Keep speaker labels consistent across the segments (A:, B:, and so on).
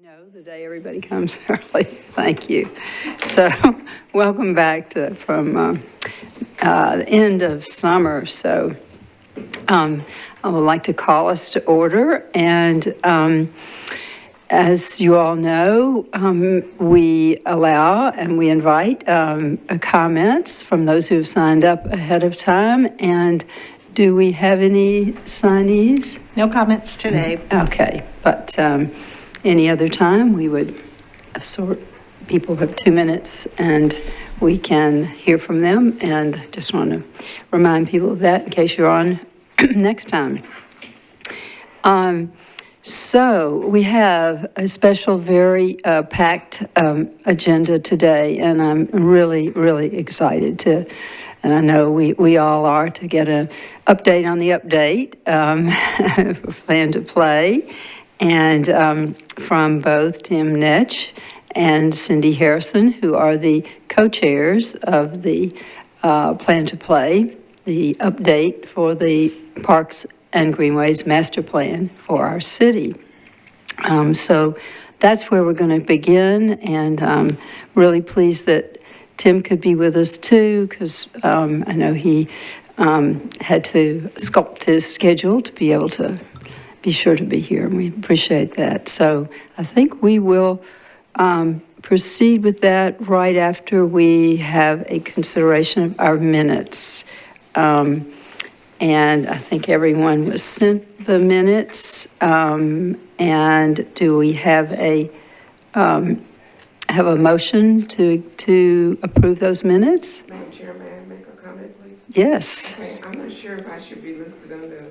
A: The day everybody comes early. Thank you. So, welcome back from the end of summer. So, I would like to call us to order. And as you all know, we allow and we invite comments from those who have signed up ahead of time. And do we have any signees?
B: No comments today.
A: Okay, but any other time, we would sort people have 2 minutes and we can hear from them. And I just want to remind people of that in case you're on next time. So we have a special, very packed agenda today, and I'm really, really excited to, and I know we all are, to get an update on the update for Plan to Play. And from both Tim Netsch and Cindy Harrison, who are the co-chairs of the Plan to Play, the update for the Parks and Greenways Master Plan for our city. So that's where we're going to begin, and I'm really pleased that Tim could be with us too, because I know he had to sculpt his schedule to be able to be sure to be here, and we appreciate that. So I think we will proceed with that right after we have a consideration of our minutes. And I think everyone was sent the minutes. And do we have a motion to approve those minutes?
C: Madam Chair, may I make a comment, please?
A: Yes.
C: Okay, I'm not sure if I should be listed under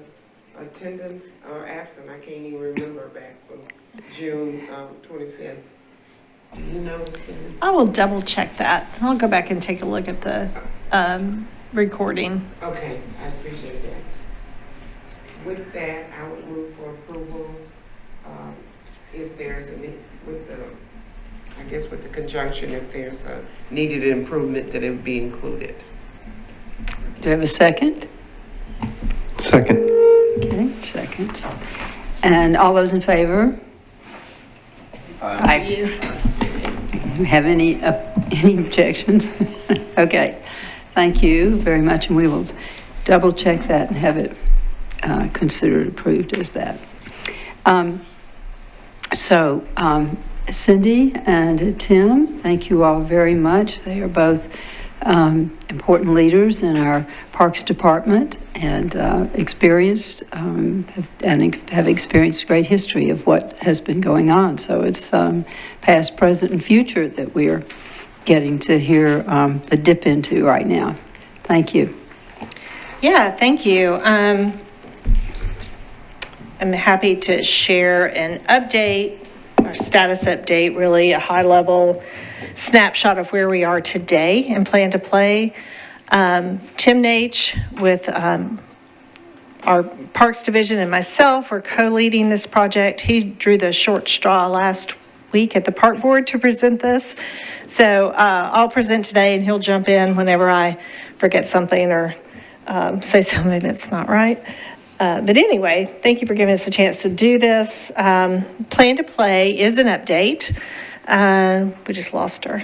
C: attendance or absent. I can't even remember back from June 25th. Do you know, Cindy?
B: I will double check that. I'll go back and take a look at the recording.
C: Okay, I appreciate that. With that, I would move for approval if there's a need, with the conjunction, if there's a needed improvement, that it would be included.
A: Do I have a second?
D: Second.
A: Okay, second. And all those in favor? Aye. Do you have any objections? Okay, thank you very much, and we will double check that and have it considered approved as that. Cindy and Tim, thank you all very much. They are both important leaders in our Parks Department and experienced have experienced great history of what has been going on. So it's past, present, and future that we're getting to hear the dip into right now. Thank you.
B: Yeah, thank you. I'm happy to share an update, or status update, really a high-level snapshot of where we are today in Plan to Play. Tim Netsch with our Parks Division and myself were co-leading this project. He drew the short straw last week at the Park Board to present this. So I'll present today, and he'll jump in whenever I forget something or say something that's not right. But anyway, thank you for giving us a chance to do this. Plan to Play is an update. We just lost her.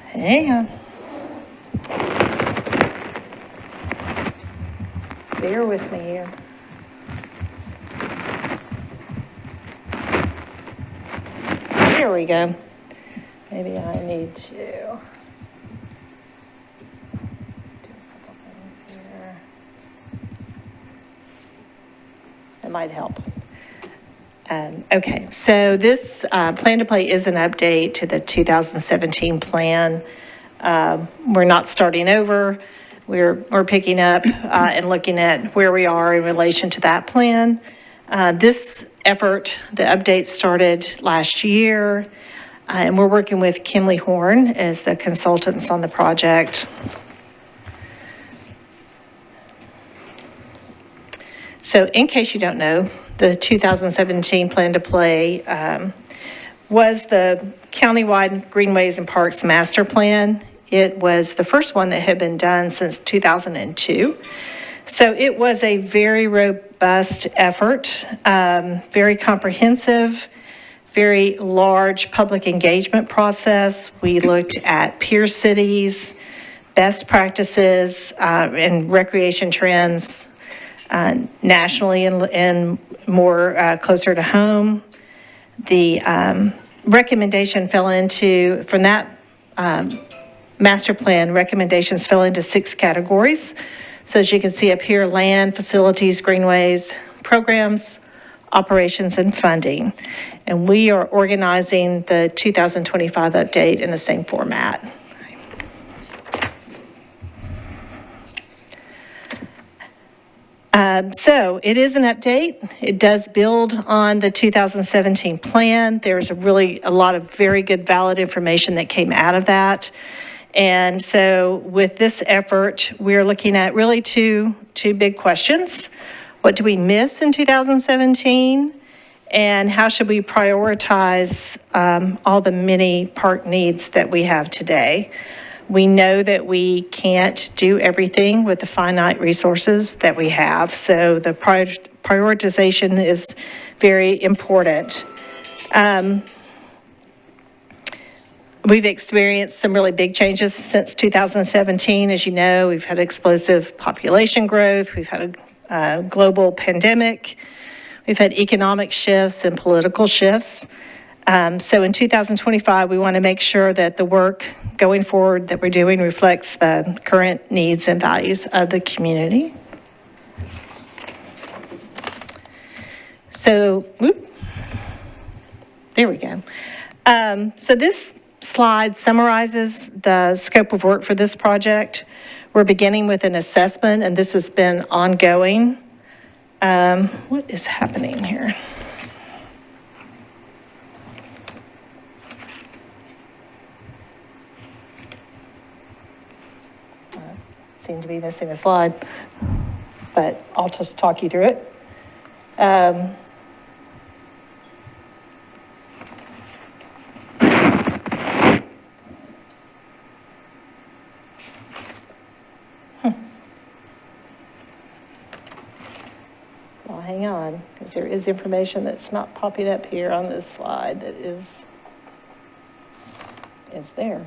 B: Hang on. Bear with me here. Here we go. Maybe I need to do a couple things here. That might help. Okay, so this Plan to Play is an update to the 2017 plan. We're not starting over. We're picking up and looking at where we are in relation to that plan. This effort, the update started last year, and we're working with Kimley Horn as the consultants on the project. So in case you don't know, the 2017 Plan to Play was the countywide Greenways and Parks Master Plan. It was the first one that had been done since 2002. So it was a very robust effort, very comprehensive, very large public engagement process. We looked at peer cities, best practices, and recreation trends nationally and more closer to home. The recommendation fell into, from that master plan, recommendations fell into 6 categories. So as you can see up here, land, facilities, greenways, programs, operations, and funding. And we are organizing the 2025 update in the same format. So it is an update. It does build on the 2017 plan. There's a lot of very good, valid information that came out of that. And so with this effort, we're looking at really two big questions. What do we miss in 2017? And how should we prioritize all the many park needs that we have today? We know that we can't do everything with the finite resources that we have, so the prioritization is very important. We've experienced some really big changes since 2017. As you know, we've had explosive population growth, we've had a global pandemic, we've had economic shifts and political shifts. So in 2025, we want to make sure that the work going forward that we're doing reflects the current needs and values of the community. So, there we go. So this slide summarizes the scope of work for this project. We're beginning with an assessment, and this has been ongoing. What is happening here? Seem to be missing a slide, but I'll just talk you through it. Well, hang on, because there is information that's not popping up here on this slide that is there.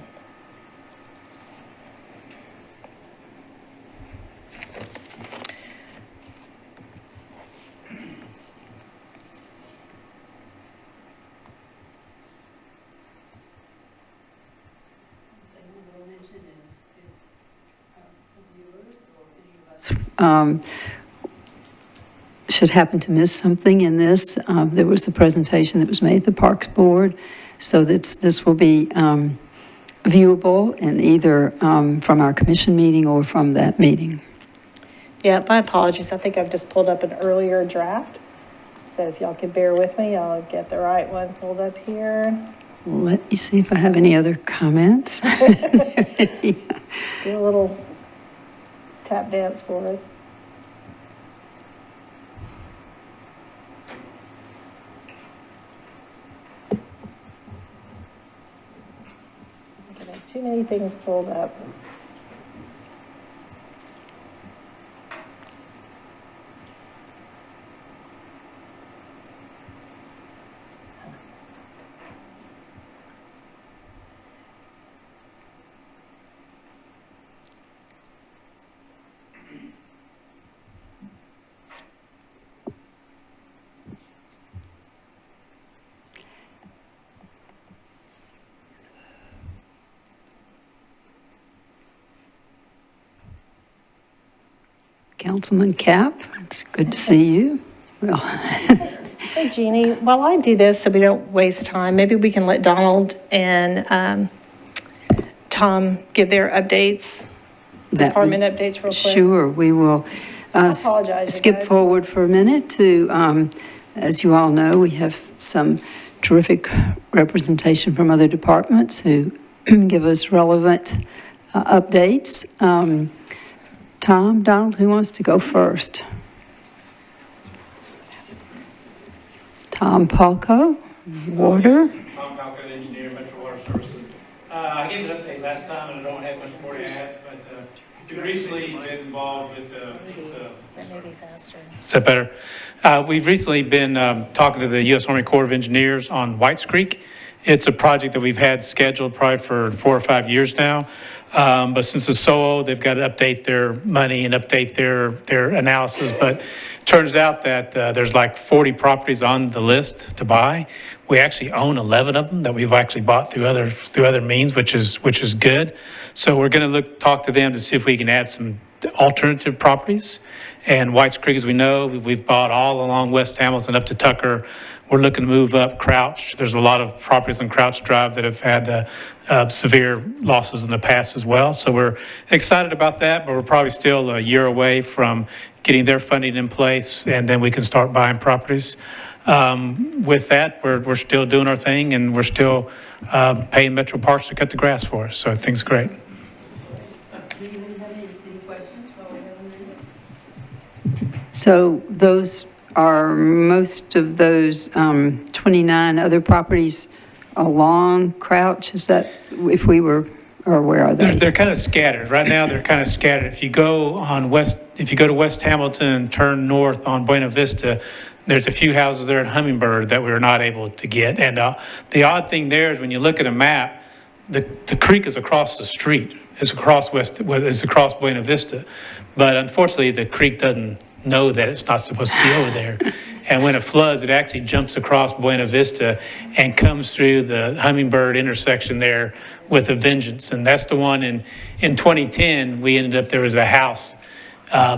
A: Should happen to miss something in this, there was the presentation that was made at the Parks Board, so that this will be viewable in either from our commission meeting or from that meeting.
B: Yeah, my apologies. I think I've just pulled up an earlier draft. So if y'all could bear with me, I'll get the right one pulled up here.
A: Let me see if I have any other comments.
B: Do a little tap dance for us. Too many things pulled up.
A: Councilman Cap, it's good to see you. Well,
B: Hey, Jeannie, while I do this so we don't waste time, maybe we can let Donald and Tom give their updates, department updates real quick.
A: Sure, we will
B: apologize,
A: skip
B: guys.
A: forward for a minute to, as you all know, we have some terrific representation from other departments who give us relevant updates. Tom, Donald, who wants to go first? Tom Palco, Water.
E: Tom Falco, engineer, Metro Water Services. I gave an update last time, and I don't have much more to add, but We've recently been involved with the
B: That may be faster.
E: is that better? We've recently been talking to the U.S. Army Corps of Engineers on Whites Creek. It's a project that we've had scheduled probably for 4 or 5 years now. But since it's so old, they've got to update their money and update their analysis. But it turns out that there's like 40 properties on the list to buy. We actually own 11 of them that we've actually bought through other means, which is good. So we're going to talk to them to see if we can add some alternative properties. And Whites Creek, as we know, we've bought all along West Hamilton up to Tucker. We're looking to move up Crouch. There's a lot of properties on Crouch Drive that have had severe losses in the past as well. So we're excited about that, but we're probably still a year away from getting their funding in place, and then we can start buying properties. With that, we're still doing our thing, and we're still paying Metro Parks to cut the grass for us. So I think it's great.
A: Do you have any questions while we have them? So those are most of those 29 other properties along Crouch? Is that if we were, or where are they?
E: They're kind of scattered. Right now, they're kind of scattered. If you go to West Hamilton and turn north on Buena Vista, there's a few houses there in Hummingbird that we were not able to get. And the odd thing there is when you look at a map, the creek is across the street. It's across Buena Vista. But unfortunately, the creek doesn't know that it's not supposed to be over there. And when it floods, it actually jumps across Buena Vista and comes through the Hummingbird intersection there with a vengeance. And that's the one in 2010, we ended up, there was a house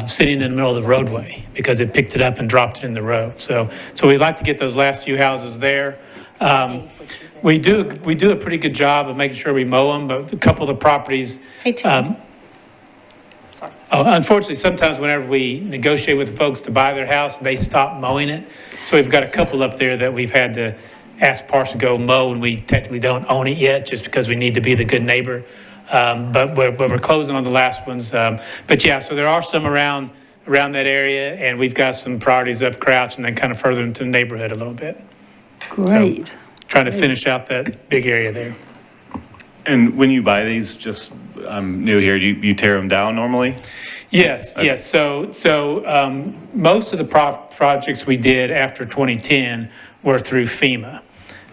E: sitting in the middle of the roadway because it picked it up and dropped it in the road. So we'd like to get those last few houses there. We do a pretty good job of making sure we mow them, but a couple of the properties.
B: Hey, Tim. Sorry.
E: Unfortunately, sometimes whenever we negotiate with the folks to buy their house, they stop mowing it. So we've got a couple up there that we've had to ask Parks to go mow, and we technically don't own it yet just because we need to be the good neighbor. But we're closing on the last ones. But yeah, so there are some around that area, and we've got some priorities up Crouch and then kind of further into the neighborhood a little bit.
A: Great.
E: So, trying to finish out that big area there.
F: And when you buy these, just, I'm new here, you tear them down normally?
E: Yes. So most of the projects we did after 2010 were through FEMA.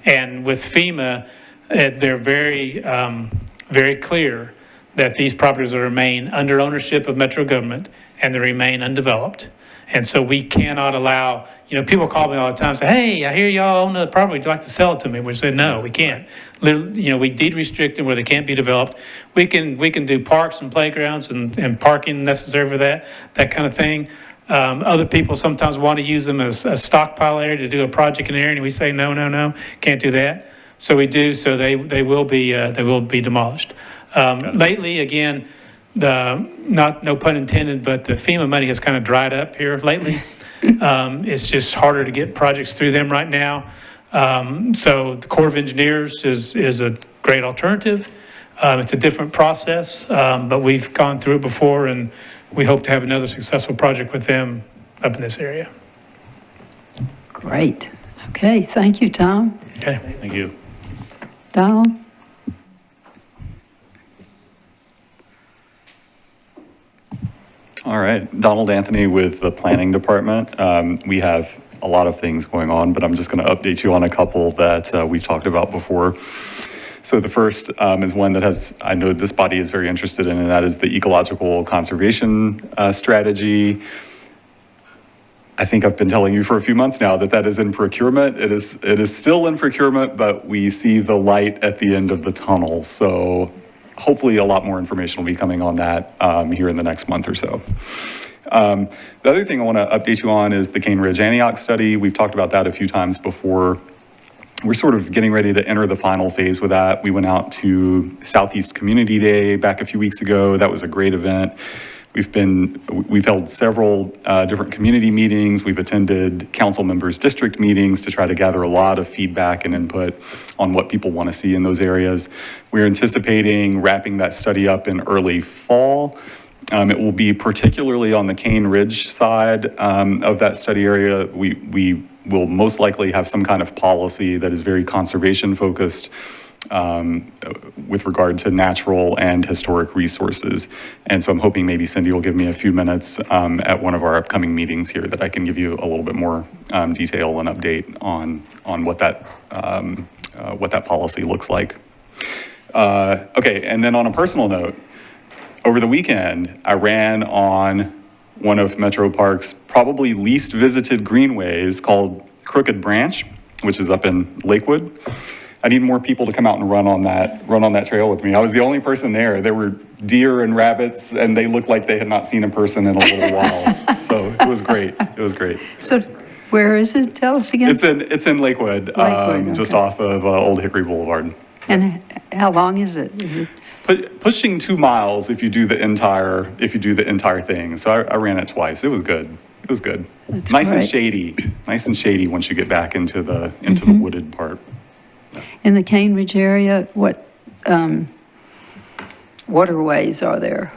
E: And with FEMA, they're very clear that these properties will remain under ownership of Metro government and they remain undeveloped. And so we cannot allow, people call me all the time and say, hey, I hear y'all own the property. Would you like to sell it to me? We say, no, we can't. We deed restrict them where they can't be developed. We can do parks and playgrounds and parking necessary for that kind of thing. Other people sometimes want to use them as a stockpile area to do a project in the area, and we say, no, can't do that. So we do, so they will be demolished. Lately, again, no pun intended, but the FEMA money has kind of dried up here lately. It's just harder to get projects through them right now. So the Corps of Engineers is a great alternative. It's a different process, but we've gone through it before, and we hope to have another successful project with them up in this area.
A: Great. Okay, thank you, Tom.
E: Okay.
F: Thank you.
A: Donald?
G: All right, Donald Anthony with the Planning Department. We have a lot of things going on, but I'm just going to update you on a couple that we've talked about before. So the first is one that I know this body is very interested in, and that is the ecological conservation strategy. I think I've been telling you for a few months now that is in procurement. It is still in procurement, but we see the light at the end of the tunnel. So hopefully a lot more information will be coming on that here in the next month or so. The other thing I want to update you on is the Cane Ridge Antioch study. We've talked about that a few times before. We're sort of getting ready to enter the final phase with that. We went out to Southeast Community Day back a few weeks ago. That was a great event. We've held several different community meetings. We've attended council members' district meetings to try to gather a lot of feedback and input on what people want to see in those areas. We're anticipating wrapping that study up in early fall. It will be particularly on the Cane Ridge side of that study area. We will most likely have some kind of policy that is very conservation focused with regard to natural and historic resources. And so I'm hoping maybe Cindy will give me a few minutes at one of our upcoming meetings here that I can give you a little bit more detail and update on what that policy looks like. Okay, and then on a personal note, over the weekend, I ran on one of Metro Park's probably least visited greenways called Crooked Branch, which is up in Lakewood. I need more people to come out and run on that trail with me. I was the only person there. There were deer and rabbits, and they looked like they had not seen a person in a little while. So it was great. It was great.
A: So where is it? Tell us again.
G: It's in Lakewood, just
A: okay.
G: off of Old Hickory Boulevard.
A: And how long is it? Is it?
G: Pushing 2 miles if you do the entire thing. So I ran it twice. It was good. It was good.
A: That's
G: nice and
A: great.
G: shady. Nice and shady once you get back into the wooded part.
A: In the Cane Ridge area, what waterways are there?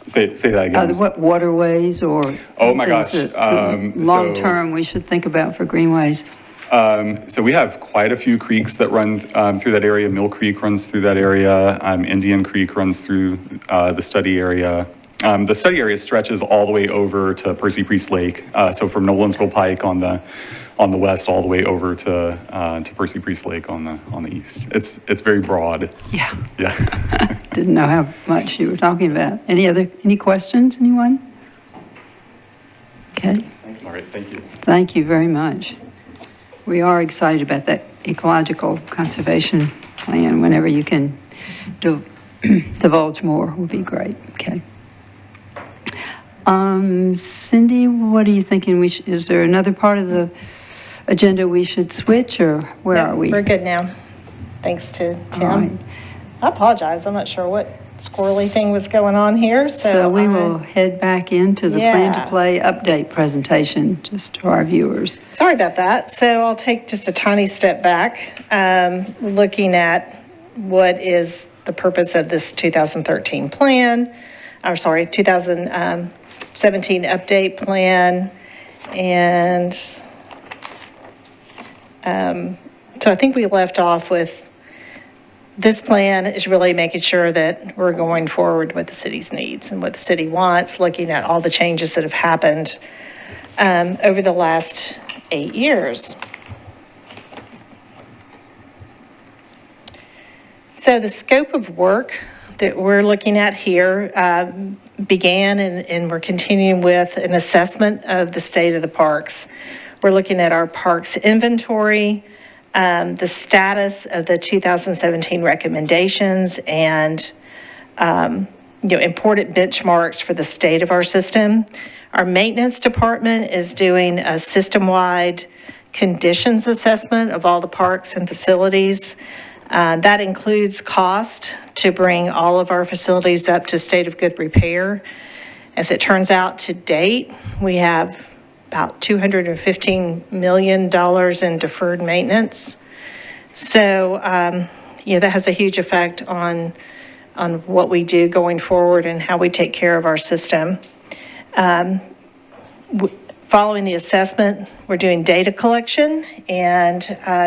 G: Say that again.
A: What waterways or
G: Oh my
A: things
G: gosh,
A: that long-term we should think about for greenways?
G: So we have quite a few creeks that run through that area. Mill Creek runs through that area. Indian Creek runs through the study area. The study area stretches all the way over to Percy Priest Lake. So from Nolensville Pike on the west, all the way over to Percy Priest Lake on the east. It's very broad.
A: Yeah,
G: Yeah.
A: didn't know how much you were talking about. Any questions, anyone? Okay,
G: All right. Thank you.
A: thank you very much. We are excited about that ecological conservation plan. Whenever you can divulge more would be great. Okay. Cindy, what are you thinking? Is there another part of the agenda we should switch, or where
B: No,
A: are we?
B: We're good now. Thanks to
A: All right.
B: Tim. I apologize. I'm not sure what squirrely thing was going on here,
A: So we will head back into the Plan to
B: Yeah.
A: Play update presentation, just to our viewers.
B: Sorry about that. So I'll take just a tiny step back, looking at what is the purpose of this 2013 plan, 2017 update plan. And so I think we left off with this plan is really making sure that we're going forward with the city's needs and what the city wants, looking at all the changes that have happened over the last 8 years. So the scope of work that we're looking at here began and we're continuing with an assessment of the state of the parks. We're looking at our parks inventory, the status of the 2017 recommendations, and important benchmarks for the state of our system. Our maintenance department is doing a system-wide conditions assessment of all the parks and facilities. That includes cost to bring all of our facilities up to state of good repair. As it turns out, to date, we have about $215 million in deferred maintenance. So, that has a huge effect on what we do going forward and how we take care of our system. Following the assessment, we're doing data collection, and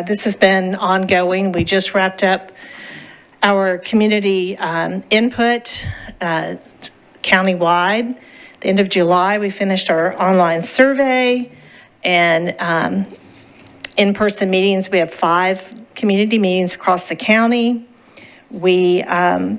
B: this has been ongoing. We just wrapped up our community input countywide. The end of July, we finished our online survey, and in-person meetings. We have 5 community meetings across the county. We 5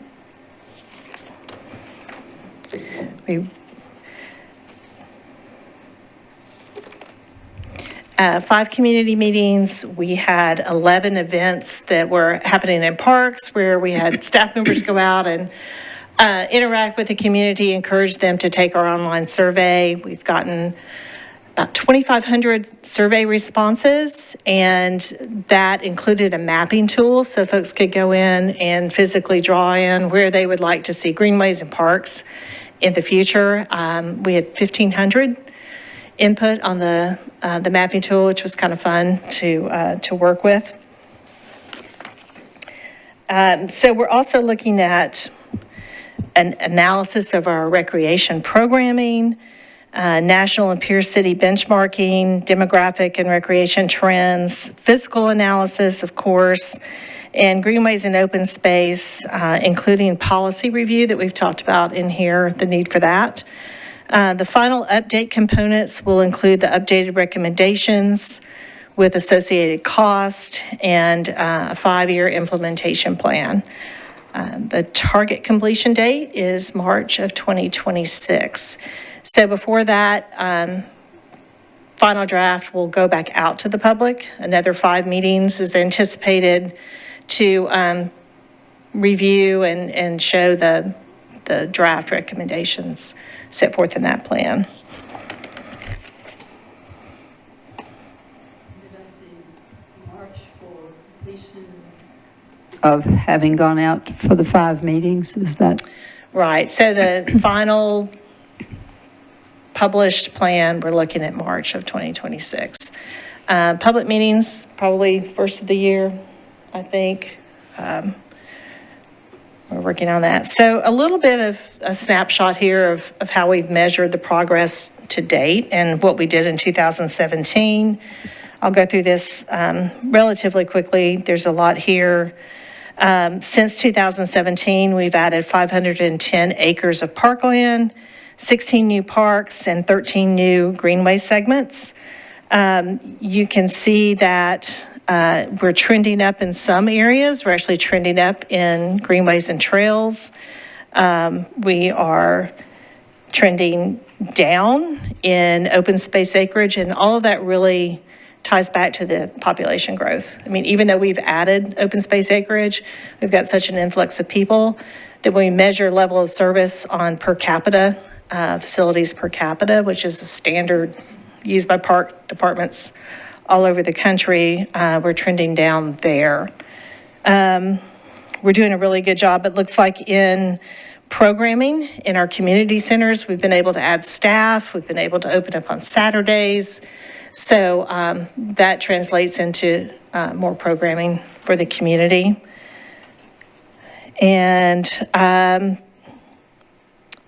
B: community meetings. We had 11 events that were happening in parks where we had staff members go out and interact with the community, encourage them to take our online survey. We've gotten about 2,500 survey responses, and that included a mapping tool so folks could go in and physically draw in where they would like to see greenways and parks in the future. We had 1,500 input on the mapping tool, which was kind of fun to work with. So we're also looking at an analysis of our recreation programming, national and peer city benchmarking, demographic and recreation trends, physical analysis, of course, and greenways and open space, including policy review that we've talked about in here, the need for that. The final update components will include the updated recommendations with associated cost and a 5-year implementation plan. The target completion date is March of 2026. So before that, final draft will go back out to the public. Another 5 meetings is anticipated to review and show the draft recommendations set forth in that plan.
A: Of having gone out for the 5 meetings, is that?
B: Right, so the final published plan, we're looking at March of 2026. Public meetings, probably first of the year, I think. We're working on that. So a little bit of a snapshot here of how we've measured the progress to date and what we did in 2017. I'll go through this relatively quickly. There's a lot here. Since 2017, we've added 510 acres of parkland, 16 new parks, and 13 new greenway segments. You can see that we're trending up in some areas. We're actually trending up in greenways and trails. We are trending down in open space acreage, and all of that really ties back to the population growth. I mean, even though we've added open space acreage, we've got such an influx of people that when we measure level of service on per capita, facilities per capita, which is a standard used by park departments all over the country, we're trending down there. We're doing a really good job. It looks like in programming in our community centers, we've been able to add staff. We've been able to open up on Saturdays. So that translates into more programming for the community. And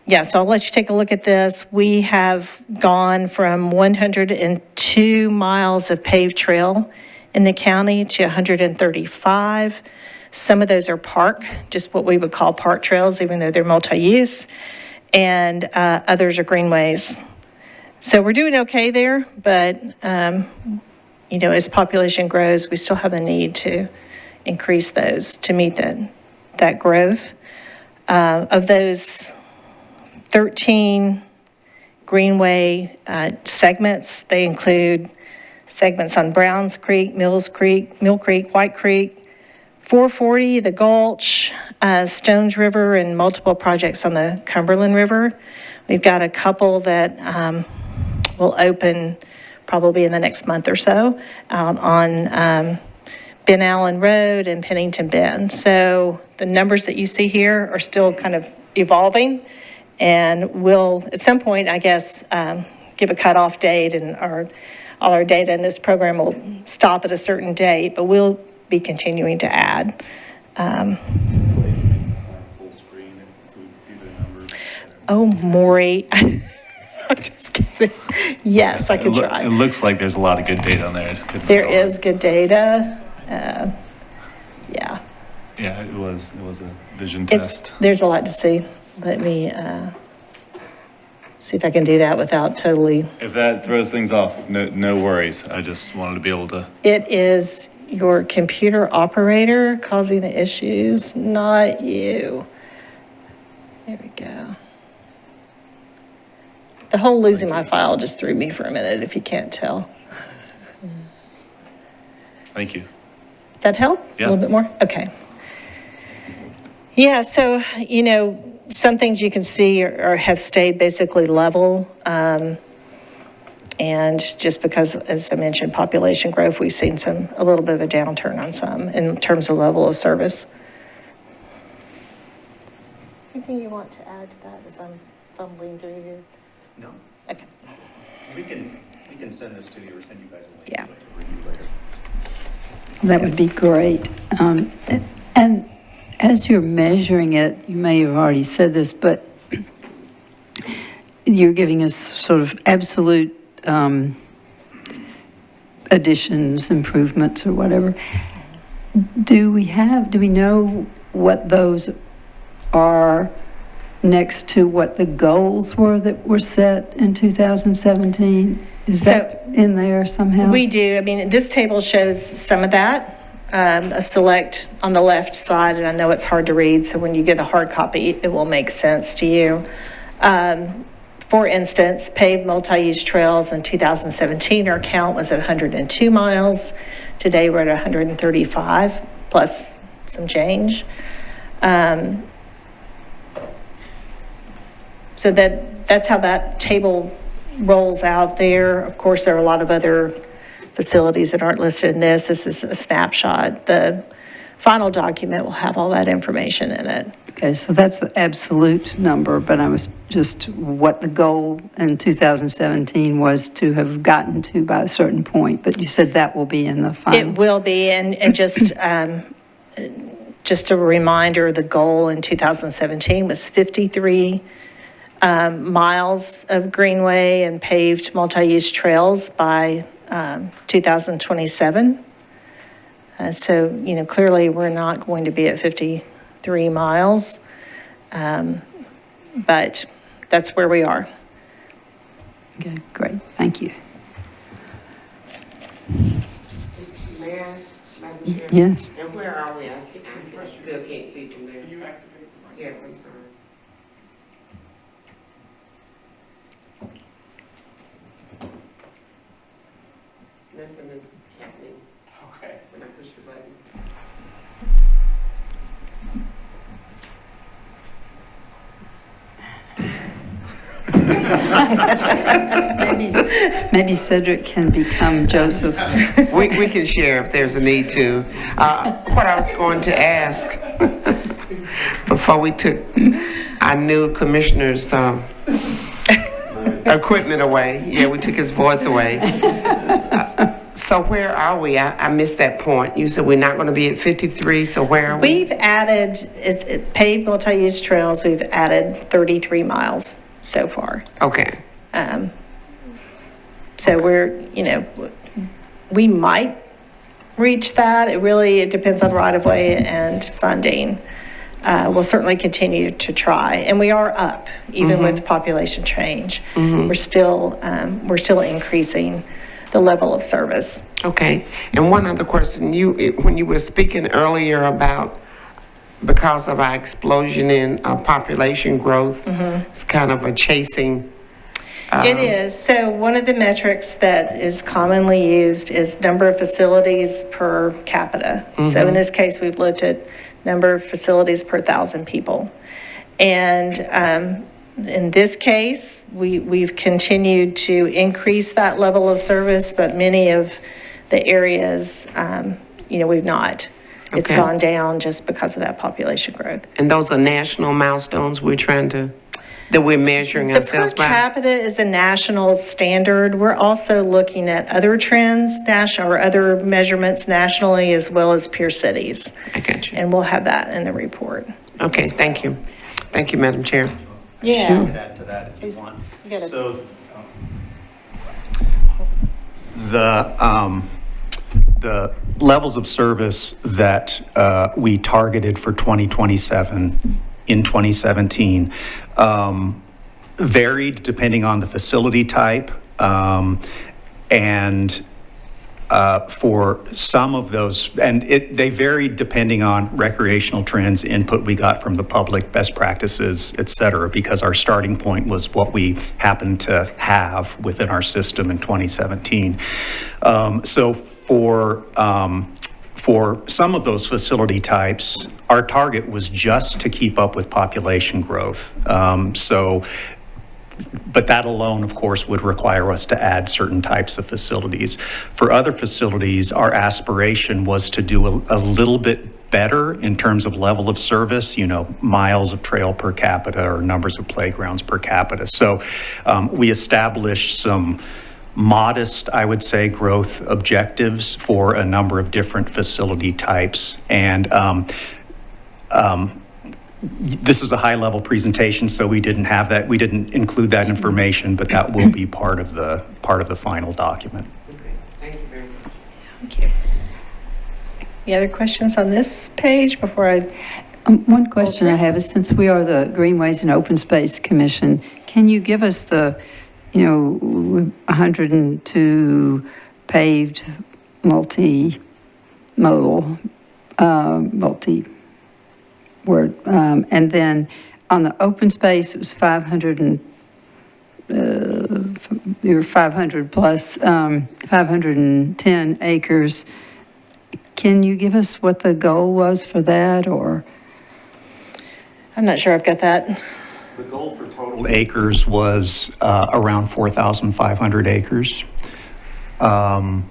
B: yeah, so I'll let you take a look at this. We have gone from 102 miles of paved trail in the county to 135. Some of those are park, just what we would call park trails, even though they're multi-use, and others are greenways. So we're doing okay there, but you know, as population grows, we still have the need to increase those to meet that growth. Of those 13 greenway segments, they include segments on Browns Creek, Mill Creek, White Creek, 440, the Gulch, Stones River, and multiple projects on the Cumberland River. We've got a couple that will open probably in the next month or so out on Ben Allen Road and Pennington Bend. So the numbers that you see here are still kind of evolving, and we'll at some point, I guess, give a cutoff date, and all our data in this program will stop at a certain date, but we'll be continuing to add. Oh, Maury. I'm just kidding. Yes, I can try.
F: It looks like there's a lot of good data on there. I just couldn't
B: There
F: recall
B: is good data. Yeah.
F: Yeah, it was a vision test.
B: There's a lot to see. Let me see if I can do that without totally.
F: If that throws things off, no worries. I just wanted to be able to.
B: It is your computer operator causing the issues, not you. There we go. The whole losing my file just threw me for a minute, if you can't tell.
F: Thank you.
B: Does that help?
F: Yeah.
B: A little bit more? Okay. Yeah, so, you know, some things you can see are have stayed basically level. And just because, as I mentioned, population growth, we've seen a little bit of a downturn on some in terms of level of service. Anything you want to add to that as I'm fumbling through here?
H: No,
B: Okay.
H: we can send this to you or send you guys a link.
B: Yeah.
H: To review later.
A: That would be great. And as you're measuring it, you may have already said this, but you're giving us sort of absolute additions, improvements, or whatever. Do we know what those are next to what the goals were that were set in 2017? Is that in there somehow?
B: We do. I mean, this table shows some of that, a select on the left side, and I know it's hard to read, so when you get a hard copy, it will make sense to you. For instance, paved multi-use trails in 2017, our count was at 102 miles. Today, we're at 135, plus some change. So that's how that table rolls out there. Of course, there are a lot of other facilities that aren't listed in this. This is a snapshot. The final document will have all that information in it.
A: Okay, so that's the absolute number, but I was just what the goal in 2017 was to have gotten to by a certain point, but you said that will be in the final.
B: It will be, and just a reminder, the goal in 2017 was 53 miles of greenway and paved multi-use trails by 2027. So, clearly we're not going to be at 53 miles, but that's where we are.
A: Okay, great, thank you.
C: May I ask, Madam Chair?
A: Yes.
C: And where are we? I still can't see from there. Yes, I'm sorry. Nothing is happening. Okay. When I push the button.
A: Maybe Cedric can become Joseph.
C: We can share if there's a need to. What I was going to ask, before we took our new commissioner's equipment away, yeah, we took his voice away. So where are we? I missed that point. You said we're not going to be at 53, so where are we?
B: We've added, paved multi-use trails, we've added 33 miles so far.
C: Okay.
B: So we're, we might reach that. It depends on right-of-way and funding. We'll certainly continue to try, and we are up, even with population change. We're still increasing the level of service.
C: Okay. And one other question. When you were speaking earlier about because of our explosion in population growth, it's kind of a chasing.
B: It is. So one of the metrics that is commonly used is number of facilities per capita. So in this case, we've looked at number of facilities per 1,000 people. And in this case, we've continued to increase that level of service, but many of the areas, we've not. It's
C: Okay.
B: gone down just because of that population growth.
C: And those are national milestones that we're measuring
B: The per
C: ourselves by?
B: capita is a national standard. We're also looking at other trends, or other measurements nationally, as well as peer cities.
C: I got you.
B: And we'll have that in the report.
C: Okay, thank you. Thank you, Madam Chair.
B: Yeah.
H: I could add to that if
B: Please.
H: you want.
B: You got it.
H: So, the levels of service that we targeted for 2027 in 2017 varied depending on the facility type, and for some of those, and they varied depending on recreational trends, input we got from the public, best practices, et cetera, because our starting point was what we happened to have within our system in 2017. So for some of those facility types, our target was just to keep up with population growth. But that alone, of course, would require us to add certain types of facilities. For other facilities, our aspiration was to do a little bit better in terms of level of service, miles of trail per capita or numbers of playgrounds per capita. So we established some modest, I would say, growth objectives for a number of different facility types. And this is a high-level presentation, so we didn't have that, we didn't include that information, but that will be part of the final document.
C: Okay, thank you very much.
B: Thank you. Any other questions on this page before I?
A: One question I have is, since we are the Greenways and Open Space Commission, can you give us the, 102 paved multimodal, multi-word, and then on the open space, it was 500 plus, 510 acres. Can you give us what the goal was for that, or?
B: I'm not sure I've got that.
H: The goal for total acres was around 4,500 acres. And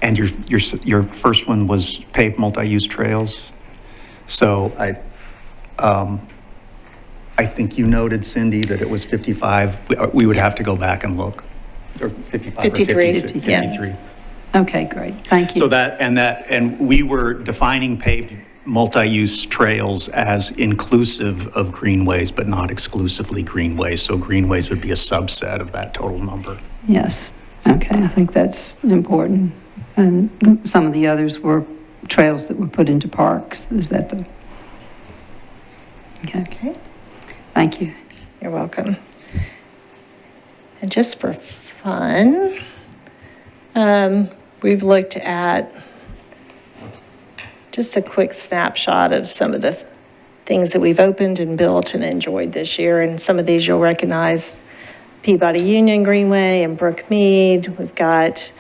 H: your first one was paved multi-use trails. So I think you noted, Cindy, that it was 55. We would have to go back and look. Or 55
B: 53,
H: or 56,
B: yeah.
H: 53.
A: Okay, great, thank you.
H: So and we were defining paved multi-use trails as inclusive of greenways, but not exclusively greenways. So greenways would be a subset of that total number.
A: Yes, okay, I think that's important. And some of the others were trails that were put into parks. Is that the? Okay, thank you.
B: You're welcome. And just for fun, we've looked at just a quick snapshot of some of the things that we've opened and built and enjoyed this year. And some of these you'll recognize: Peabody Union Greenway and Brookmead. We've got,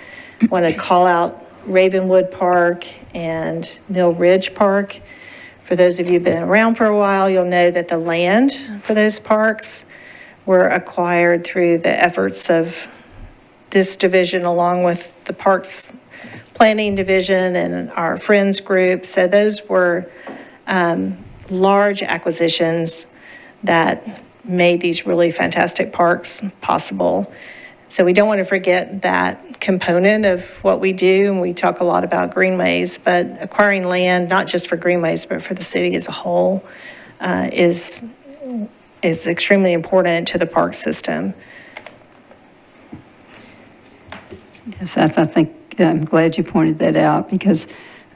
B: want to call out Ravenwood Park and Mill Ridge Park. For those of you who've been around for a while, you'll know that the land for those parks were acquired through the efforts of this division along with the Parks Planning Division and our Friends Group. So those were large acquisitions that made these really fantastic parks possible. So we don't want to forget that component of what we do, and we talk a lot about greenways, but acquiring land, not just for greenways, but for the city as a whole, is extremely important to the park system.
A: Yes, I think, I'm glad you pointed that out, because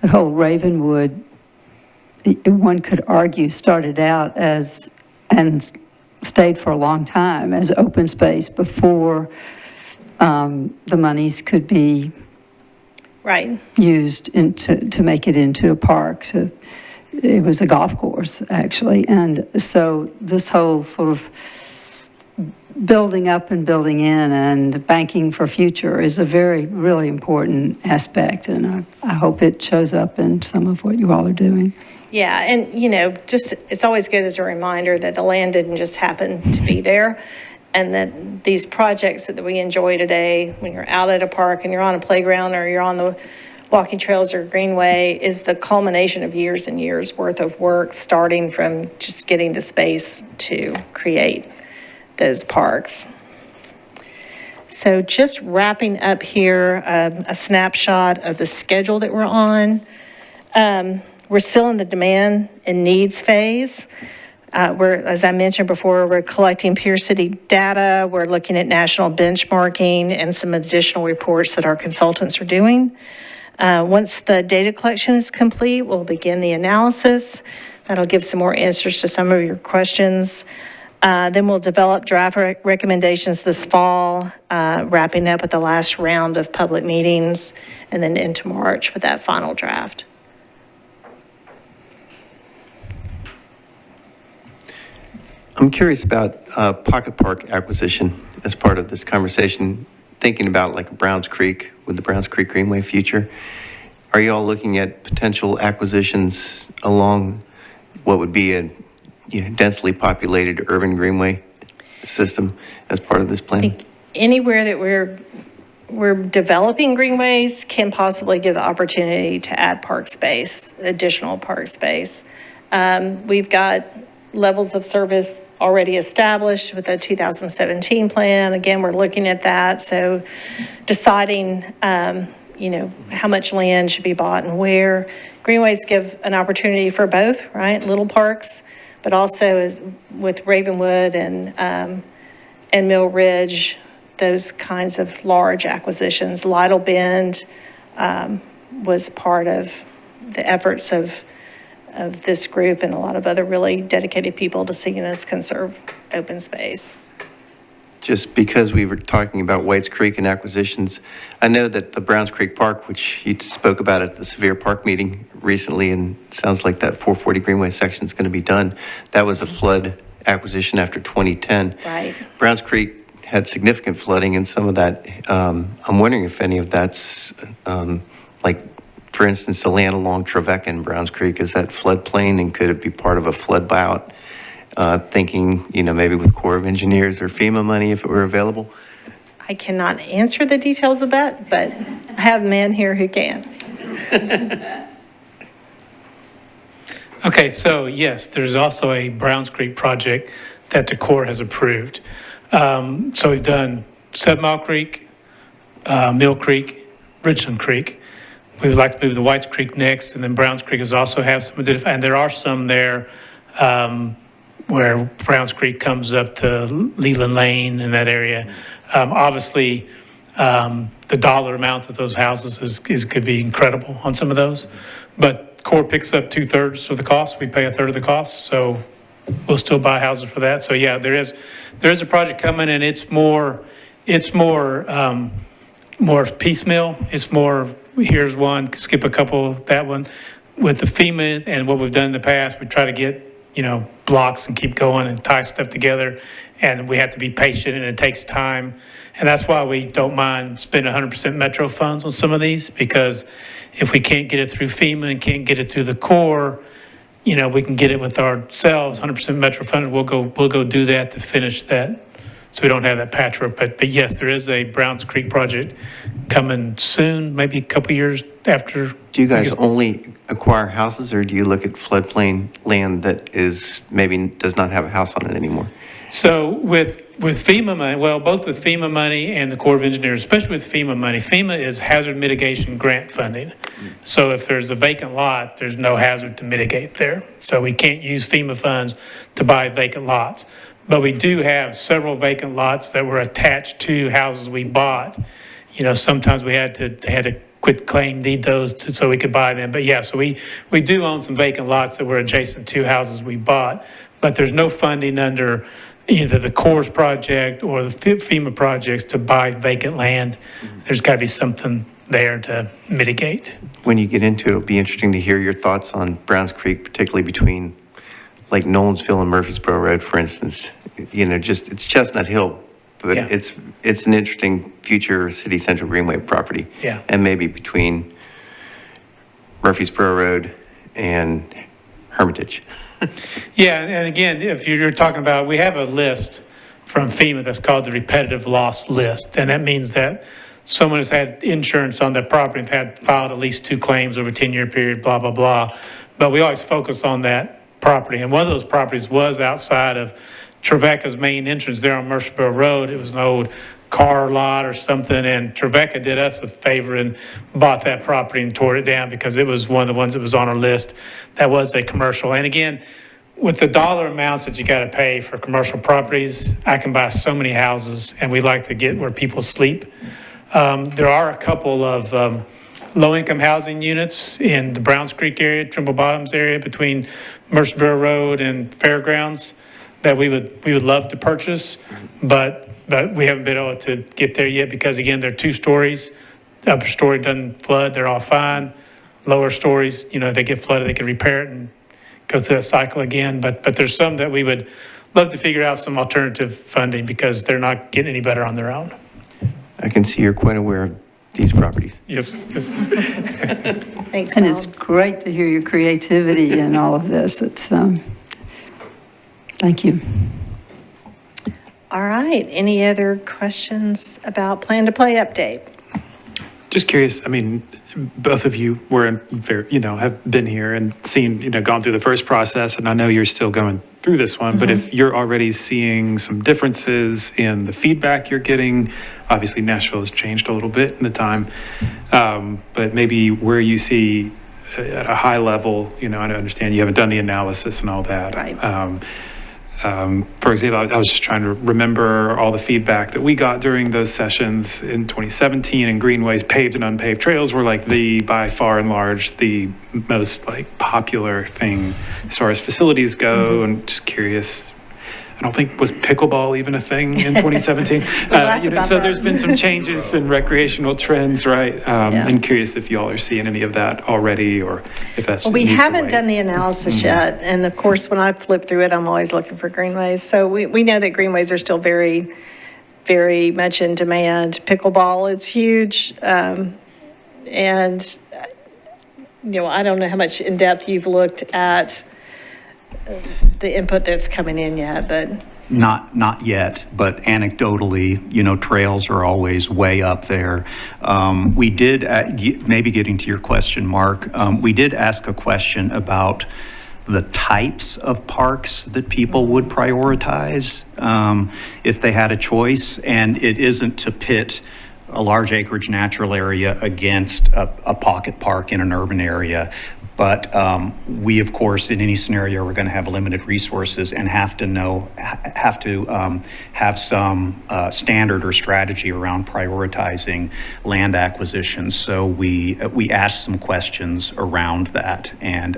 A: the whole Ravenwood, one could argue, started out as, and stayed for a long time as open space before the monies could be
B: Right.
A: used to make it into a park. It was a golf course, actually. And so this whole sort of building up and building in and banking for future is a really important aspect. And I hope it shows up in some of what you all are doing.
B: Yeah, and just it's always good as a reminder that the land didn't just happen to be there, and that these projects that we enjoy today, when you're out at a park and you're on a playground or you're on the walking trails or greenway, is the culmination of years and years worth of work, starting from just getting the space to create those parks. So just wrapping up here, a snapshot of the schedule that we're on. We're still in the demand and needs phase. As I mentioned before, we're collecting peer city data. We're looking at national benchmarking and some additional reports that our consultants are doing. Once the data collection is complete, we'll begin the analysis. That'll give some more answers to some of your questions. Then we'll develop draft recommendations this fall, wrapping up with the last round of public meetings, and then into March with that final draft.
D: I'm curious about Pocket Park acquisition as part of this conversation, thinking about like Browns Creek with the Browns Creek Greenway future. Are you all looking at potential acquisitions along what would be a densely populated urban greenway system as part of this plan?
B: I think anywhere that we're developing greenways can possibly give the opportunity to add park space, additional park space. We've got levels of service already established with the 2017 plan. Again, we're looking at that. So deciding, how much land should be bought and where. Greenways give an opportunity for both, right? Little parks but also with Ravenwood and Mill Ridge, those kinds of large acquisitions. Lytle Bend was part of the efforts of this group and a lot of other really dedicated people to seeing us conserve open space.
D: Just because we were talking about Whites Creek and acquisitions, I know that the Browns Creek Park, which you spoke about at the Sevier Park meeting recently, and it sounds like that 440 Greenway section is going to be done. That was a flood acquisition after 2010.
B: Right.
D: Browns Creek had significant flooding, and some of that, I'm wondering if any of that's, like, for instance, the land along Trevecca and Browns Creek, is that floodplain, and could it be part of a flood buyout? Thinking, maybe with Corps of Engineers or FEMA money if it were available?
B: I cannot answer the details of that, but I have men here who can.
E: Okay, so yes, there's also a Browns Creek project that the Corps has approved. So we've done 7 Mile Creek, Mill Creek, Richland Creek. We would like to move the Whites Creek next, and then Browns Creek is also have some, and there are some there where Browns Creek comes up to Leland Lane in that area. Obviously, the dollar amount of those houses could be incredible on some of those. But Corps picks up 2/3 of the cost. We pay 1/3 of the cost. So we'll still buy houses for that. So yeah, there is a project coming, and it's more piecemeal. It's more, here's one, skip a couple, that one. With the FEMA and what we've done in the past, we try to get blocks and keep going and tie stuff together. And we have to be patient, and it takes time. And that's why we don't mind spending 100% Metro funds on some of these, because if we can't get it through FEMA and can't get it through the Corps, we can get it with ourselves, 100% Metro funded. We'll go do that to finish that, so we don't have that patchwork. But yes, there is a Browns Creek project coming soon, maybe a couple years after.
D: Do you guys only acquire houses, or do you look at floodplain land that is maybe does not have a house on it anymore?
E: So with FEMA money, well, both with FEMA money and the Corps of Engineers, especially with FEMA money, FEMA is hazard mitigation grant funding. So if there's a vacant lot, there's no hazard to mitigate there. So we can't use FEMA funds to buy vacant lots. But we do have several vacant lots that were attached to houses we bought. Sometimes they had to quit claim deed those so we could buy them. But yeah, so we do own some vacant lots that were adjacent to houses we bought, but there's no funding under either the Corps project or the FEMA projects to buy vacant land. There's got to be something there to mitigate.
D: When you get into it, it'll be interesting to hear your thoughts on Browns Creek, particularly between like Nolensville and Murfreesboro Road, for instance. It's Chestnut Hill, but
E: Yeah.
D: it's an interesting future city central Greenway property.
E: Yeah.
D: And maybe between Murfreesboro Road and Hermitage.
E: Yeah, and again, if you're talking about, we have a list from FEMA that's called the repetitive loss list. And that means that someone has had insurance on their property and had filed at least 2 claims over a 10-year period, blah, blah, blah. But we always focus on that property. And one of those properties was outside of Trevecca's main entrance there on Murfreesboro Road. It was an old car lot or something, and Trevecca did us a favor and bought that property and tore it down because it was one of the ones that was on our list that was a commercial. And again, with the dollar amounts that you got to pay for commercial properties, I can buy so many houses, and we like to get where people sleep. There are a couple of low-income housing units in the Browns Creek area, Trimble Bottoms area, between Murfreesboro Road and Fairgrounds that we would love to purchase, but we haven't been able to get there yet because, again, they're 2 stories. The upper story doesn't flood, they're all fine. Lower stories, they get flooded, they can repair it and go through that cycle again. But there's some that we would love to figure out some alternative funding because they're not getting any better on their own.
D: I can see you're quite aware of these properties.
E: Yes.
B: Thanks,
A: And
B: Tom.
A: it's great to hear your creativity in all of this. It's, thank you.
B: All right. Any other questions about Plan to Play update?
I: Just curious, both of you were, have been here and seen, gone through the first process, and I know you're still going through this one, but if you're already seeing some differences in the feedback you're getting, obviously Nashville has changed a little bit in the time, but maybe where you see at a high level, I understand you haven't done the analysis and all that.
B: Right.
I: For example, I was just trying to remember all the feedback that we got during those sessions in 2017, and Greenways, paved and unpaved trails were like by far and large, the most popular thing as far as facilities go. And just curious, I don't think, was pickleball even a thing in 2017?
B: laugh about
I: So
B: that.
I: there's been some changes in recreational trends, right? And curious if y'all are seeing any of that already, or if that's
B: Well, we
I: needs to
B: haven't
I: wait.
B: done the analysis yet, and of course, when I flip through it, I'm always looking for Greenways. So we know that Greenways are still very, very much in demand. Pickleball is huge, and, I don't know how much in depth you've looked at the input that's coming in yet, but
H: Not yet, but anecdotally, trails are always way up there. We did, maybe getting to your question, Mark, we did ask a question about the types of parks that people would prioritize if they had a choice, and it isn't to pit a large acreage natural area against a pocket park in an urban area. But we, of course, in any scenario, we're going to have limited resources and have to have some standard or strategy around prioritizing land acquisitions. So we asked some questions around that, and